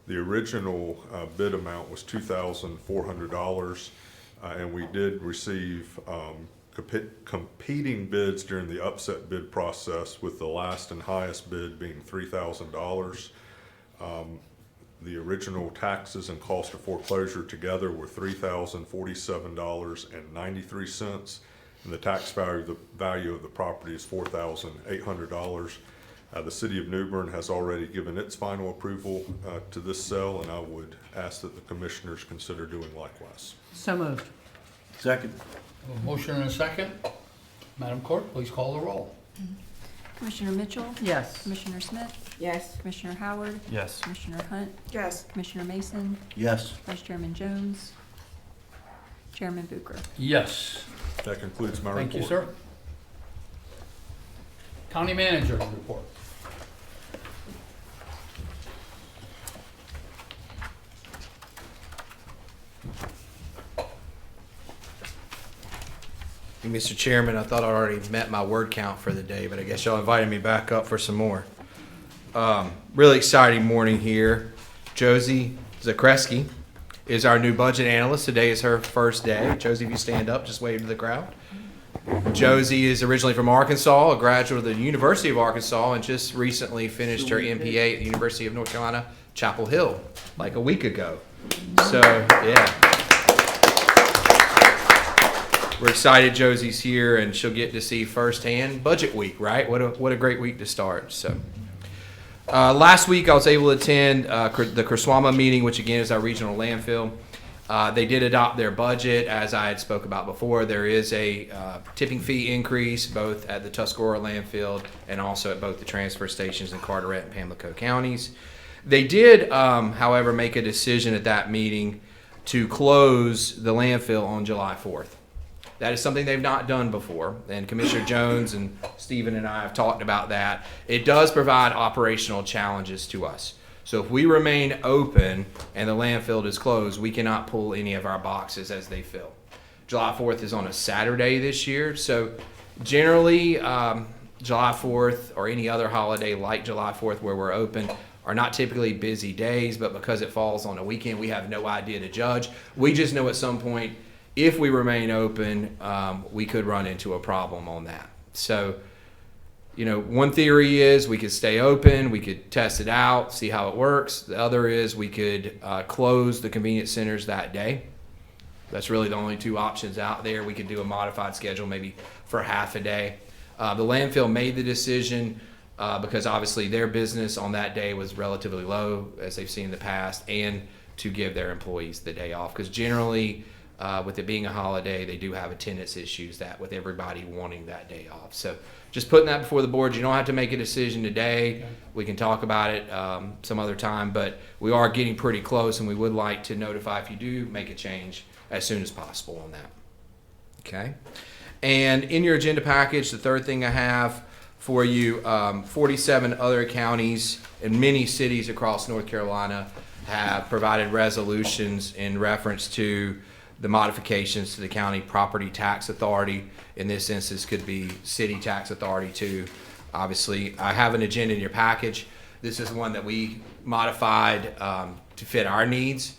The original bid amount was $2,400, and we did receive competing bids during the upset bid process, with the last and highest bid being $3,000. The original taxes and cost of foreclosure together were $3,047.93, and the tax value of the property is $4,800. The city of New Bern has already given its final approval to this sale, and I would ask that the commissioners consider doing likewise. So moved. Second. A motion and a second. Madam Clerk, please call the roll. Commissioner Mitchell? Yes. Commissioner Smith? Yes. Commissioner Howard? Yes. Commissioner Hunt? Yes. Commissioner Mason? Yes. Vice Chairman Jones? Chairman Bucher? Yes. That concludes my report. Thank you, sir. County Manager report. Mr. Chairman, I thought I already met my word count for the day, but I guess y'all invited me back up for some more. Really exciting morning here. Josie Zakreski is our new budget analyst. Today is her first day. Josie, if you stand up, just wave to the crowd. Josie is originally from Arkansas, a graduate of the University of Arkansas, and just recently finished her MPA at the University of North Carolina, Chapel Hill, like a week ago. So, yeah. We're excited Josie's here, and she'll get to see firsthand budget week, right? What a great week to start. So, last week I was able to attend the Kerswama meeting, which again is our regional landfill. They did adopt their budget, as I had spoke about before. There is a tipping fee increase both at the Tuscarora landfill and also at both the transfer stations in Carteret and Pamlico counties. They did, however, make a decision at that meeting to close the landfill on July 4th. That is something they've not done before, and Commissioner Jones and Stephen and I have talked about that. It does provide operational challenges to us. So if we remain open and the landfill is closed, we cannot pull any of our boxes as they fill. July 4th is on a Saturday this year, so generally July 4th or any other holiday like July 4th where we're open are not typically busy days, but because it falls on a weekend, we have no idea to judge. We just know at some point, if we remain open, we could run into a problem on that. So, you know, one theory is we could stay open, we could test it out, see how it works. The other is we could close the convenience centers that day. That's really the only two options out there. We could do a modified schedule maybe for half a day. The landfill made the decision because obviously their business on that day was relatively low, as they've seen in the past, and to give their employees the day off. Because generally, with it being a holiday, they do have attendance issues that with everybody wanting that day off. So just putting that before the board. You don't have to make a decision today. We can talk about it some other time, but we are getting pretty close, and we would like to notify if you do make a change as soon as possible on that. Okay. And in your agenda package, the third thing I have for you, 47 other counties and many cities across North Carolina have provided resolutions in reference to the modifications to the county property tax authority. In this instance, could be city tax authority too. Obviously, I have an agenda in your package. This is one that we modified to fit our needs.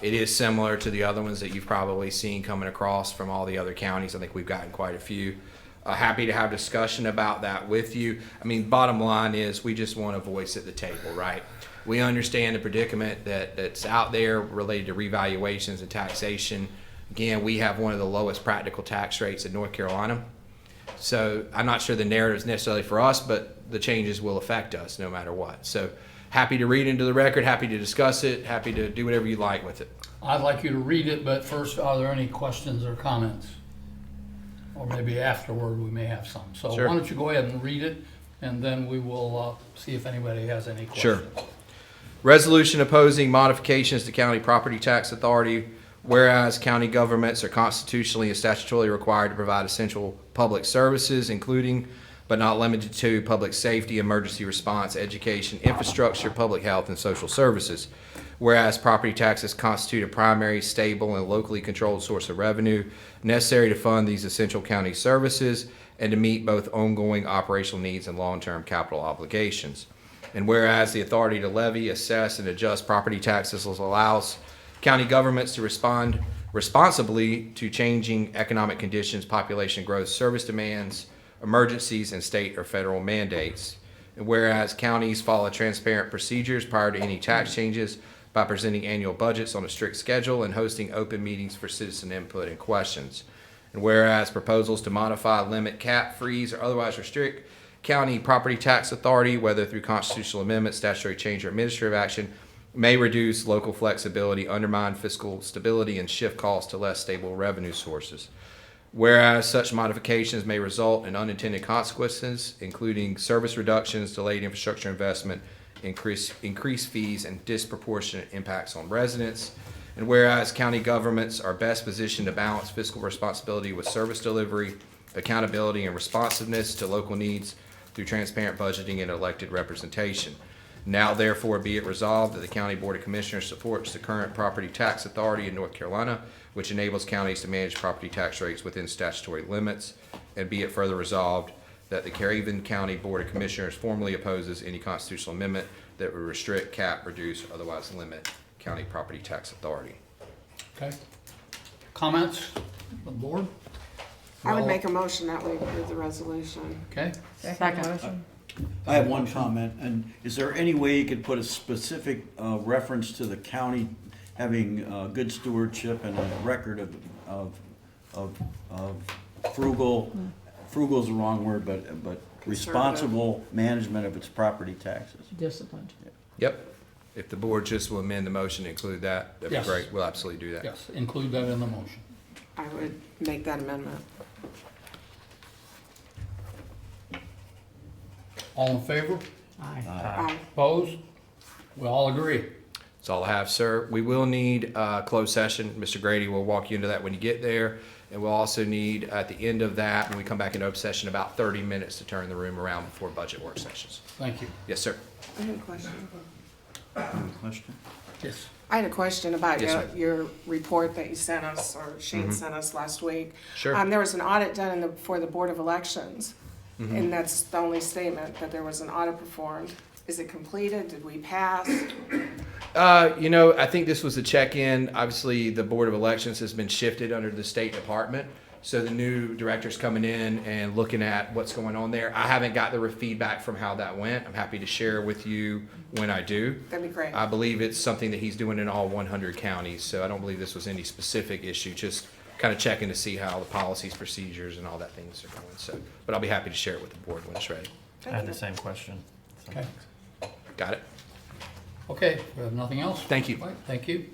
It is similar to the other ones that you've probably seen coming across from all the other counties. I think we've gotten quite a few. Happy to have discussion about that with you. I mean, bottom line is we just want a voice at the table, right? We understand the predicament that's out there related to revaluations and taxation. Again, we have one of the lowest practical tax rates in North Carolina. So I'm not sure the narrative is necessarily for us, but the changes will affect us no matter what. So happy to read into the record, happy to discuss it, happy to do whatever you like with it. I'd like you to read it, but first, are there any questions or comments? Or maybe afterward we may have some. So Sure. why don't you go ahead and read it, and then we will see if anybody has any questions. Sure. Resolution opposing modifications to county property tax authority. Whereas county governments are constitutionally and statutorily required to provide essential public services, including but not limited to public safety, emergency response, education, infrastructure, public health, and social services. Whereas property taxes constitute a primary, stable, and locally controlled source of revenue necessary to fund these essential county services and to meet both ongoing operational needs and long-term capital obligations. And whereas the authority to levy, assess, and adjust property taxes allows county governments to respond responsibly to changing economic conditions, population growth, service demands, emergencies, and state or federal mandates. And whereas counties follow transparent procedures prior to any tax changes by presenting annual budgets on a strict schedule and hosting open meetings for citizen input and questions. And whereas proposals to modify, limit, cap, freeze, or otherwise restrict county property tax authority, whether through constitutional amendment, statutory change, or administrative action, may reduce local flexibility, undermine fiscal stability, and shift costs to less stable revenue sources. Whereas such modifications may result in unintended consequences, including service reductions, delayed infrastructure investment, increased fees, and disproportionate impacts on residents. And whereas county governments are best positioned to balance fiscal responsibility with service delivery, accountability, and responsiveness to local needs through transparent budgeting and elected representation. Now therefore be it resolved that the County Board of Commissioners supports the current property tax authority in North Carolina, which enables counties to manage property tax rates within statutory limits. And be it further resolved that the Craven County Board of Commissioners formally opposes any constitutional amendment that would restrict, cap, reduce, or otherwise limit county property tax authority. Okay. Comments from the board? I would make a motion that we approve the resolution. Okay. Second motion. I have one comment, and is there any way you could put a specific reference to the county having good stewardship and a record of frugal's the wrong word, but responsible management of its property taxes? Disciplined. Yep. If the board just will amend the motion to include that, that'd Yes. be great. We'll absolutely do that. Yes, include that in the motion. I would make that amendment. All in favor? Aye. Opposed? We all agree. That's all I have, sir. We will need a closed session. Mr. Grady will walk you into that when you get there. And we'll also need, at the end of that, when we come back in open session, about 30 minutes to turn the room around before budget work sessions. Thank you. Yes, sir. I had a question. Any question? Yes. I had a question about Yes, ma'am. your report that you sent us, or Shane sent us last week. Sure. There was an audit done for the Board of Elections, Mm-hmm. and that's the only statement, that there was an audit performed. Is it completed? Did we pass? I think this was a check-in. Obviously, the Board of Elections has been shifted under the State Department. So the new director's coming in and looking at what's going on there. I haven't got the feedback from how that went. I'm happy to share with you when I do. That'd be great. I believe it's something that he's doing in all 100 counties, so I don't believe this was any specific issue, just kind of checking to see how the policies, procedures, and all that things are going. So, but I'll be happy to share it with the board when it's ready. I had the same question. So. Okay. Got it? Okay, we have nothing else? Thank you. Right, thank you.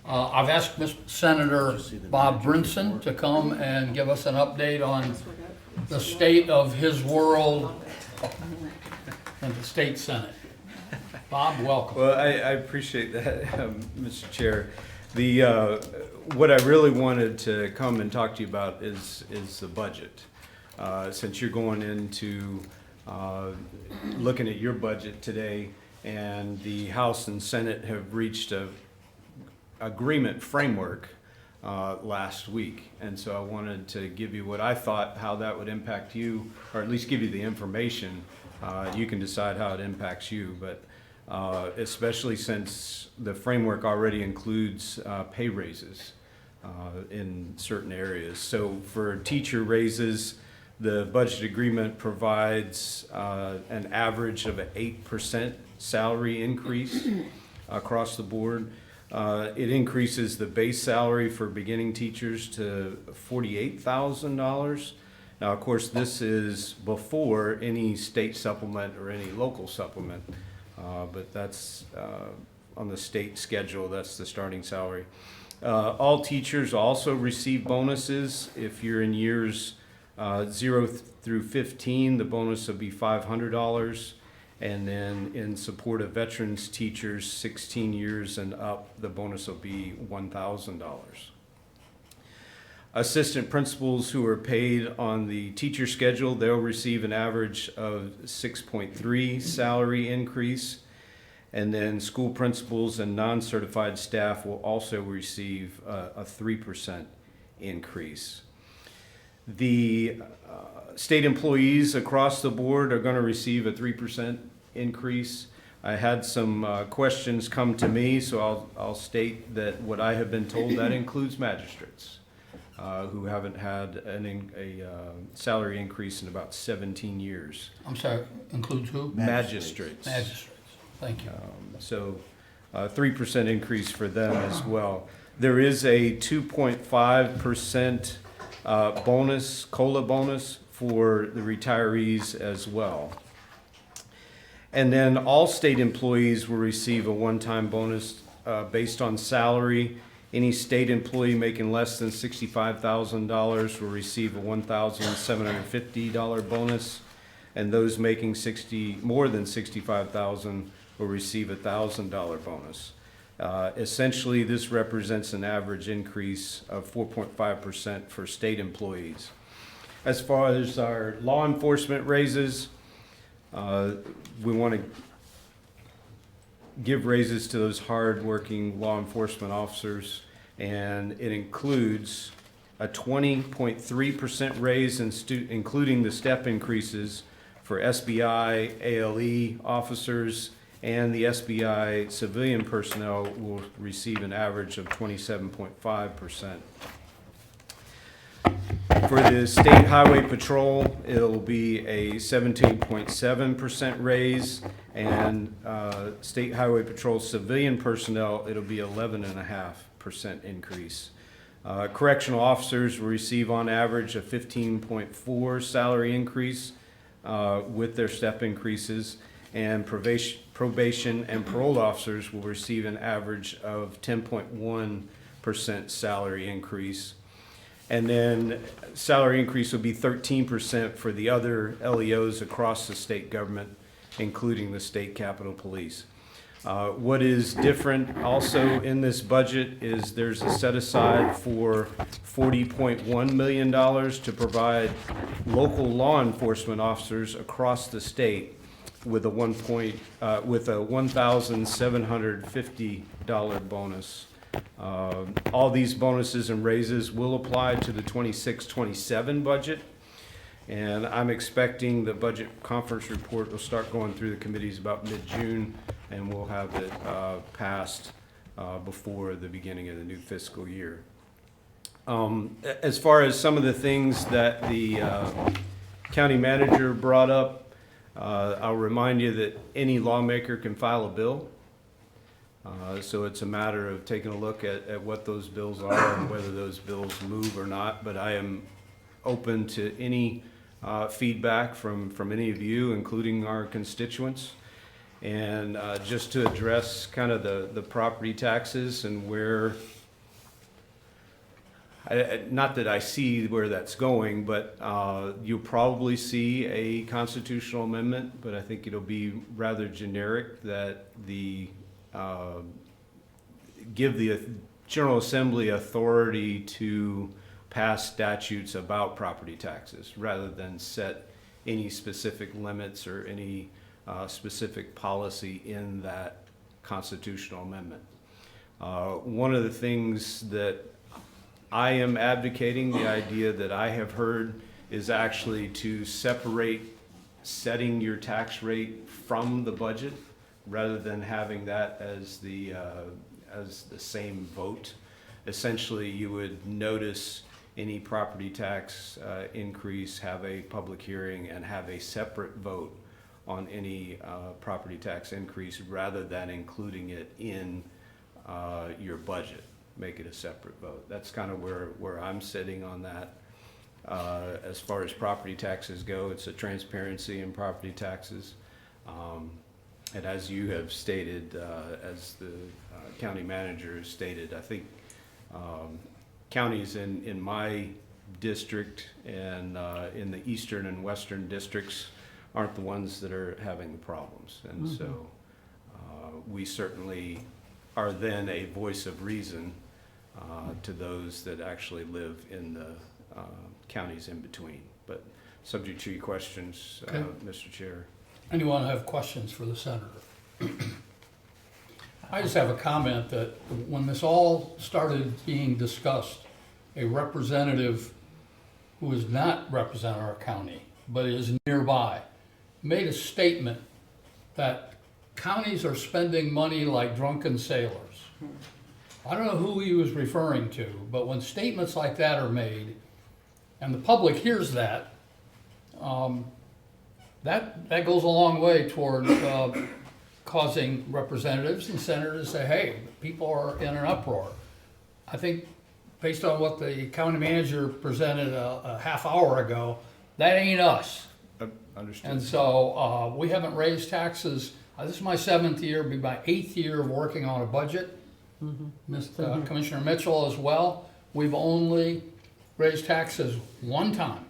I've asked Senator Bob Brinson to come and give us an update on the state of his world in the state Senate. Bob, welcome. Well, I appreciate that, Mr. Chair. What I really wanted to come and talk to you about is the budget. Since you're going into looking at your budget today, and the House and Senate have reached a agreement framework last week. And so I wanted to give you what I thought, how that would impact you, or at least give you the information. You can decide how it impacts you, but especially since the framework already includes pay raises in certain areas. So for teacher raises, the budget agreement provides an average of an 8% salary increase across the board. It increases the base salary for beginning teachers to $48,000. Now, of course, this is before any state supplement or any local supplement, but that's on the state schedule, that's the starting salary. All teachers also receive bonuses. If you're in years 0 through 15, the bonus will be $500. And then in support of veterans teachers 16 years and up, the bonus will be $1,000. Assistant principals who are paid on the teacher schedule, they'll receive an average of 6.3 salary increase. And then school principals and non-certified staff will also receive a 3% increase. The state employees across the board are going to receive a 3% increase. I had some questions come to me, so I'll state that what I have been told, that includes magistrates who haven't had a salary increase in about 17 years. I'm sorry, includes who? Magistrates. Magistrates, thank you. So 3% increase for them as well. There is a 2.5% bonus, COLA bonus for the retirees as well. And then all state employees will receive a one-time bonus based on salary Any state employee making less than $65,000 will receive a $1,750 bonus, and those making more than $65,000 will receive a $1,000 bonus. Essentially, this represents an average increase of 4.5% for state employees. As far as our law enforcement raises, we want to give raises to those hard-working law enforcement officers, and it includes a 20.3% raise including the step increases for SBI, ALE officers, and the SBI civilian personnel will receive an average of 27.5%. For the State Highway Patrol, it'll be a 17.7% raise, and State Highway Patrol civilian personnel, it'll be 11.5% increase. Correctional officers will receive on average a 15.4 salary increase with their step increases, and probation and parole officers will receive an average of 10.1% salary increase. And then salary increase will be 13% for the other LEOs across the state government, including the state capitol police. What is different also in this budget is there's a set aside for $40.1 million to provide local law enforcement officers across the state with a $1,750 bonus. All these bonuses and raises will apply to the 26-27 budget, and I'm expecting the budget conference report will start going through the committees about mid-June, and we'll have it passed before the beginning of the new fiscal year. As far as some of the things that the county manager brought up, I'll remind you that any lawmaker can file a bill. So it's a matter of taking a look at what those bills are and whether those bills move or not. But I am open to any feedback from any of you, including our constituents. And just to address kind of the property taxes and where, not that I see where that's going, but you'll probably see a constitutional amendment, but I think it'll be rather generic that give the General Assembly authority to pass statutes about property taxes rather than set any specific limits or any specific policy in that constitutional amendment. One of the things that I am advocating, the idea that I have heard, is actually to separate setting your tax rate from the budget rather than having that as the same vote. Essentially, you would notice any property tax increase, have a public hearing, and have a separate vote on any property tax increase rather than including it in your budget. Make it a separate vote. That's kind of where I'm sitting on that. As far as property taxes go, it's a transparency in property taxes. And as you have stated, as the county manager has stated, I think counties in my district and in the eastern and western districts aren't the ones that are having the problems. And so we certainly are then a voice of reason to those that actually live in the counties in between. But subject to your questions, Okay. Mr. Chair. Anyone have questions for the senator? I just have a comment that when this all started being discussed, a representative who is not representing our county, but is nearby, made a statement that counties are spending money like drunken sailors. I don't know who he was referring to, but when statements like that are made, and the public hears that, that goes a long way toward causing representatives and senators to say, hey, people are in an uproar. I think based on what the county manager presented a half hour ago, that ain't us. Understood. And so we haven't raised taxes. This is my 7th year, be my 8th year of working on a budget. Commissioner Mitchell as well. We've only raised taxes one time,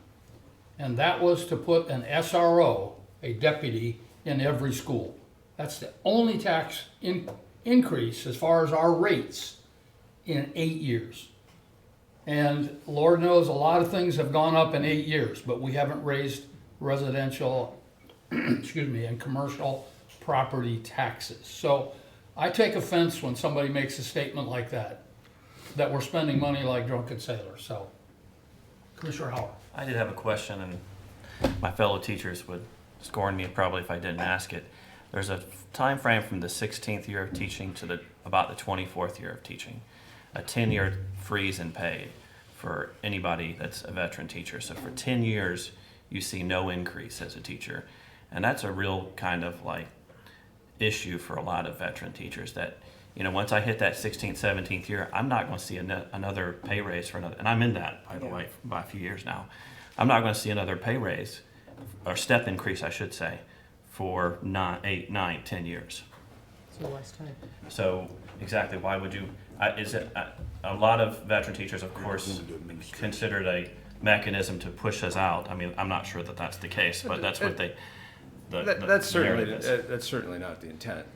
and that was to put an SRO, a deputy, in every school. That's the only tax increase as far as our rates in 8 years. And Lord knows a lot of things have gone up in 8 years, but we haven't raised residential, excuse me, and commercial property taxes. So I take offense when somebody makes a statement like that we're spending money like drunken sailors. So, Commissioner Howard. I did have a question, and my fellow teachers would scorn me probably if I didn't ask it. There's a time frame from the 16th year of teaching to about the 24th year of teaching. A 10-year freeze in pay for anybody that's a veteran teacher. So for 10 years, you see no increase as a teacher. And that's a real kind of like issue for a lot of veteran teachers that, you know, once I hit that 16th, 17th year, I'm not going to see another pay raise for another, and I'm in that, by the way, by a few years now. I'm not going to see another pay raise, or step increase, I should say, for 8, 9, 10 years. So last time. So exactly, why would you, a lot of veteran teachers, of course, considered a mechanism to push us out. I mean, I'm not sure that that's the case, but that's what they, That's certainly not the intent.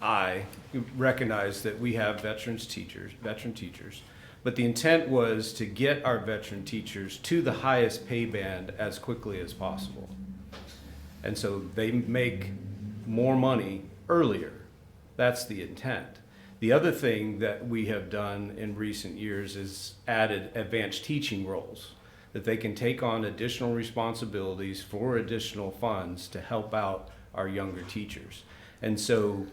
I recognize that we have veteran teachers, but the intent was to get our veteran teachers to the highest pay band as quickly as possible. And so they make more money earlier. That's the intent. The other thing that we have done in recent years is added advanced teaching roles, that they can take on additional responsibilities for additional funds to help out our younger teachers. And so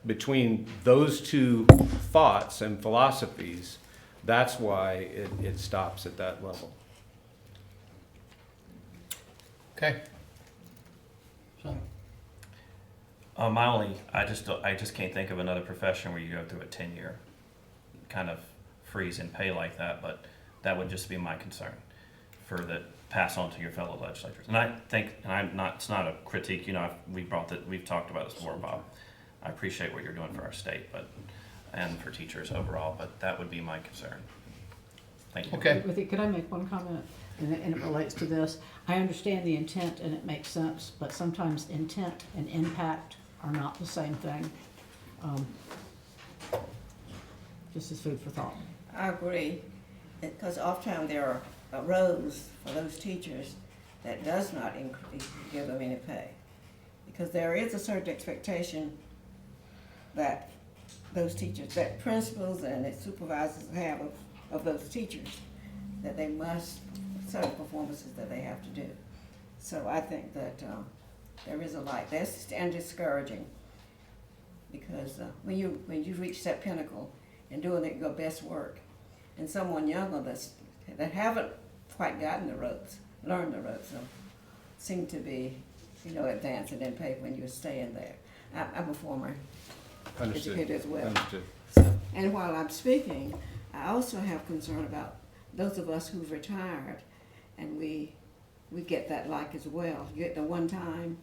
between those two thoughts and philosophies, that's why it stops at that level. Okay. So. I just can't think of another profession where you go through a 10-year kind of freeze in pay like that, but that would just be my concern for the pass on to your fellow legislators. And I think, it's not a critique, you know, we've talked about this before, Bob. I appreciate what you're doing for our state, and for teachers overall, but that would be my concern. Thank you. Okay. Could I make one comment? And it relates to this. I understand the intent and it makes sense, but sometimes intent and impact are not the same thing. Just as food for thought. I agree, because oftentimes there are roles for those teachers that does not increase, give them any pay. Because there is a certain expectation that those teachers, that principals and the supervisors have of those teachers, that they must, certain performances that they have to do. So I think that there is a light. That's discouraging, because when you reach that pinnacle and doing your best work, and someone younger that haven't quite gotten the ropes, learned the ropes, seem to be, advancing in pay when you're staying there. I'm a former educator as well. Understood. So, and while I'm speaking, I also have concern about those of us who've retired, and we get that like as well. You get the one-time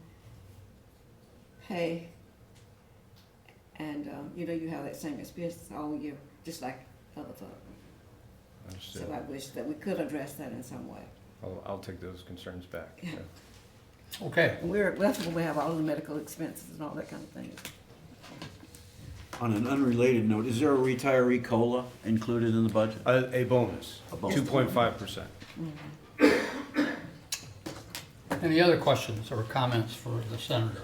pay, and you have that same experience all year, just like other folks. Understood. So I wish that we could address that in some way. I'll take those concerns back. Yeah. Okay. And that's where we have all the medical expenses and all that kind of thing. On an unrelated note, is there a retiree COLA included in the budget? A bonus, A bonus. 2.5%. Any other questions or comments for the senator?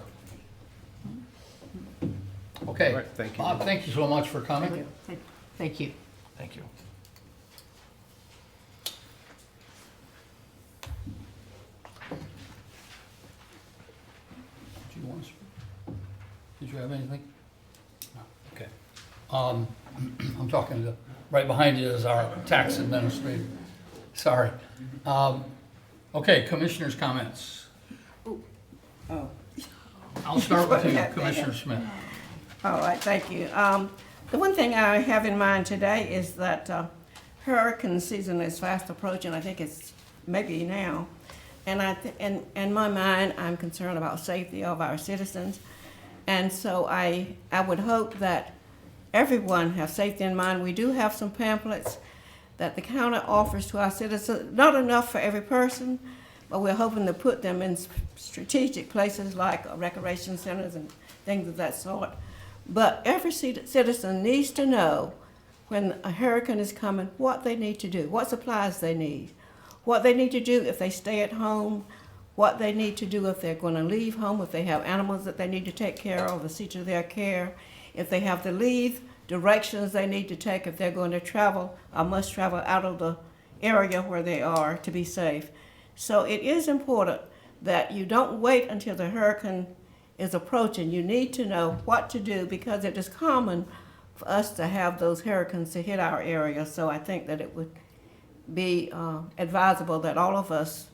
Okay. All right, thank you. Bob, thank you so much for coming. Thank you. Thank you. Did you have anything? No. Okay. I'm talking to, right behind you is our tax administrator. Sorry. Okay, commissioners' comments. Oh. I'll start with you, Commissioner Smith. All right, thank you. The one thing I have in mind today is that hurricane season is fast approaching. I think it's maybe now. And in my mind, I'm concerned about safety of our citizens. And so I would hope that everyone have safety in mind. We do have some pamphlets that the county offers to our citizens. Not enough for every person, but we're hoping to put them in strategic places like recreation centers and things of that sort. But every citizen needs to know when a hurricane is coming, what they need to do, what supplies they need, what they need to do if they stay at home, what they need to do if they're going to leave home, if they have animals that they need to take care of or see to their care, if they have to leave, directions they need to take if they're going to travel or must travel out of the area where they are to be safe. So it is important that you don't wait until the hurricane is approaching. You need to know what to do because it is common for us to have those hurricanes to hit our area. So I think that it would be advisable that all of us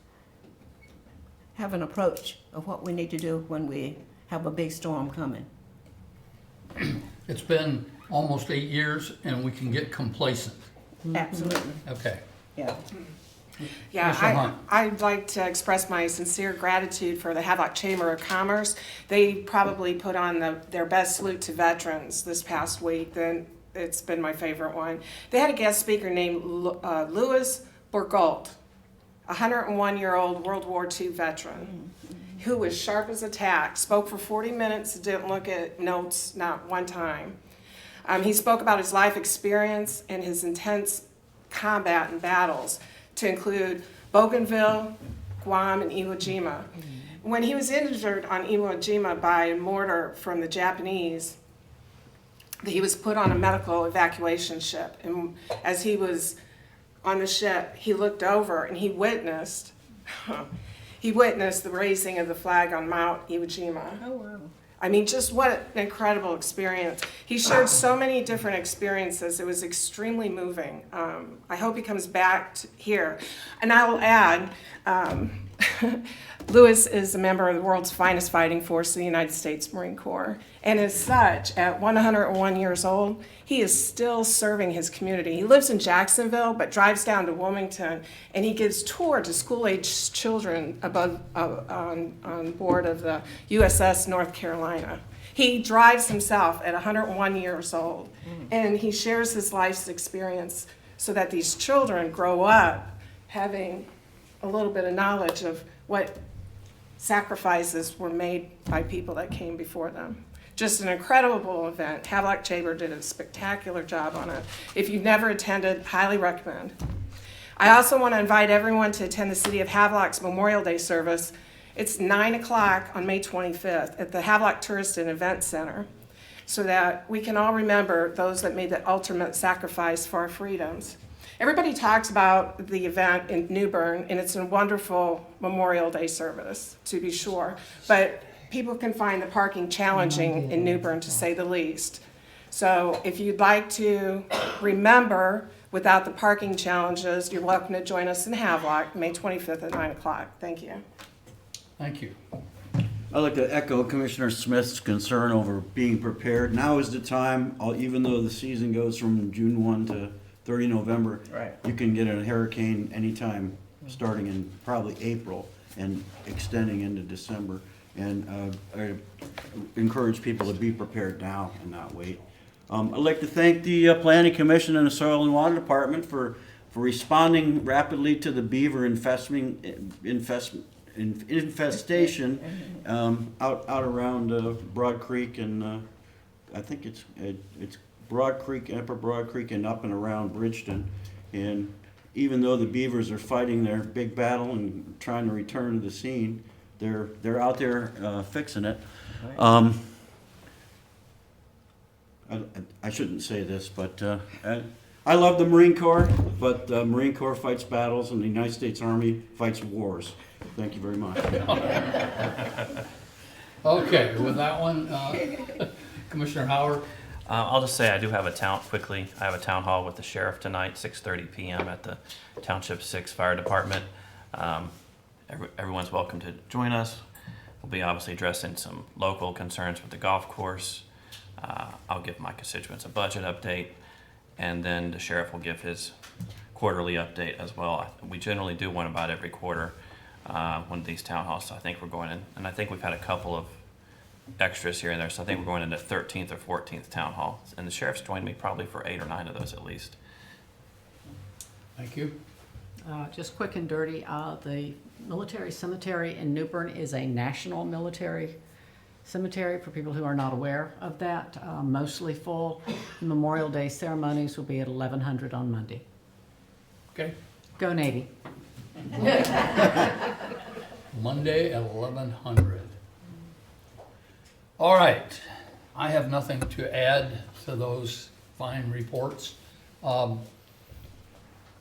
have an approach of what we need to do when we have a big storm coming. It's been almost 8 years and we can get complacent. Absolutely. Okay. Yeah. Commissioner Hunt. I'd like to express my sincere gratitude for the Havelock Chamber of Commerce. They probably put on their best salute to veterans this past week. Then it's been my favorite one. They had a guest speaker named Louis Bourgault, a 101-year-old World War II veteran who was sharp as a tack, spoke for 40 minutes, didn't look at notes not one time. He spoke about his life experience and his intense combat and battles, to include Bougainville, Guam, and Iwo Jima. When he was injured on Iwo Jima by a mortar from the Japanese, he was put on a medical evacuation ship. And as he was on the ship, he looked over and he witnessed the raising of the flag on Mount Iwo Jima. Oh, wow. I mean, just what an incredible experience. He shared so many different experiences. It was extremely moving. I hope he comes back here. And I will add, Louis is a member of the world's finest fighting force, the United States Marine Corps. And as such, at 101 years old, he is still serving his community. He lives in Jacksonville, but drives down to Wilmington, and he gives tour to school-aged children on board of the USS North Carolina. He drives himself at 101 years old, and he shares his life's experience so that these children grow up having a little bit of knowledge of what sacrifices were made by people that came before them. Just an incredible event. Havelock Chamber did a spectacular job on it. If you've never attended, highly recommend. I also want to invite everyone to attend the City of Havelock's Memorial Day service. It's 9 o'clock on May 25th at the Havelock Tourist and Event Center, so that we can all remember those that made the ultimate sacrifice for our freedoms. Everybody talks about the event in New Bern, and it's a wonderful Memorial Day service, to be sure. But people can find the parking challenging in New Bern, to say the least. So if you'd like to remember without the parking challenges, you're welcome to join us in Havelock, May 25th at 9 o'clock. Thank you. Thank you. I'd like to echo Commissioner Smith's concern over being prepared. Now is the time, even though the season goes from June 1 to 30 November. Right. You can get a hurricane anytime, starting in probably April and extending into December. And I encourage people to be prepared now and not wait. I'd like to thank the Planning Commission and the Soil and Water Department for responding rapidly to the beaver infestation out around Broad Creek, and I think it's Broad Creek, Upper Broad Creek, and up and around Bridgeton. And even though the beavers are fighting their big battle and trying to return to the scene, they're out there fixing it. I shouldn't say this, but I love the Marine Corps, but the Marine Corps fights battles and the United States Army fights wars. Thank you very much. Okay, with that one, Commissioner Howard. I'll just say I do have a town hall with the sheriff tonight, 6:30 p.m. at the Township 6 Fire Department. Everyone's welcome to join us. We'll be obviously addressing some local concerns with the golf course. I'll give my constituents a budget update, and then the sheriff will give his quarterly update as well. We generally do one about every quarter, one of these town halls, so I think we're going in, and I think we've had a couple of extras here and there, so I think we're going into 13th or 14th town hall. And the sheriff's joined me probably for 8 or 9 of those at least. Thank you. Just quick and dirty, the military cemetery in Newbern is a national military cemetery, for people who are not aware of that, mostly full. Memorial Day ceremonies will be at 1100 on Monday. Okay. Go Navy. Monday at 1100. All right. I have nothing to add to those fine reports. I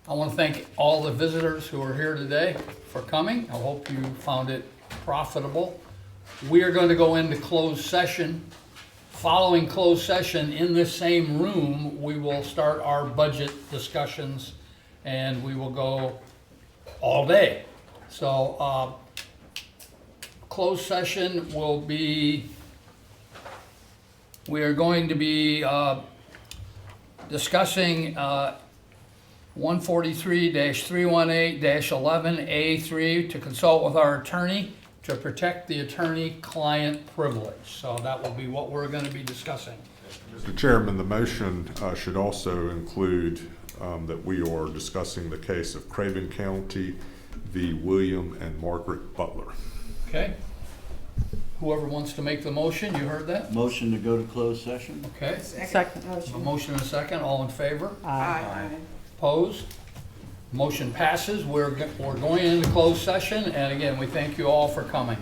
want to thank all the visitors who are here today for coming. I hope you found it profitable. We are going to go into closed session. Following closed session, in this same room, we will start our budget discussions, and we will go all day. So closed session will be, we are going to be discussing 143-318-11A3 to consult with our attorney to protect the attorney-client privilege. So that will be what we're going to be discussing. Mr. Chairman, the motion should also include that we are discussing the case of Craven County v. William and Margaret Butler. Okay? Whoever wants to make the motion, you heard that? Motion to go to closed session? Okay. Second A motion. motion and a second, all in favor? Aye. Opposed? Motion passes. We're going into closed session, and again, we thank you all for coming.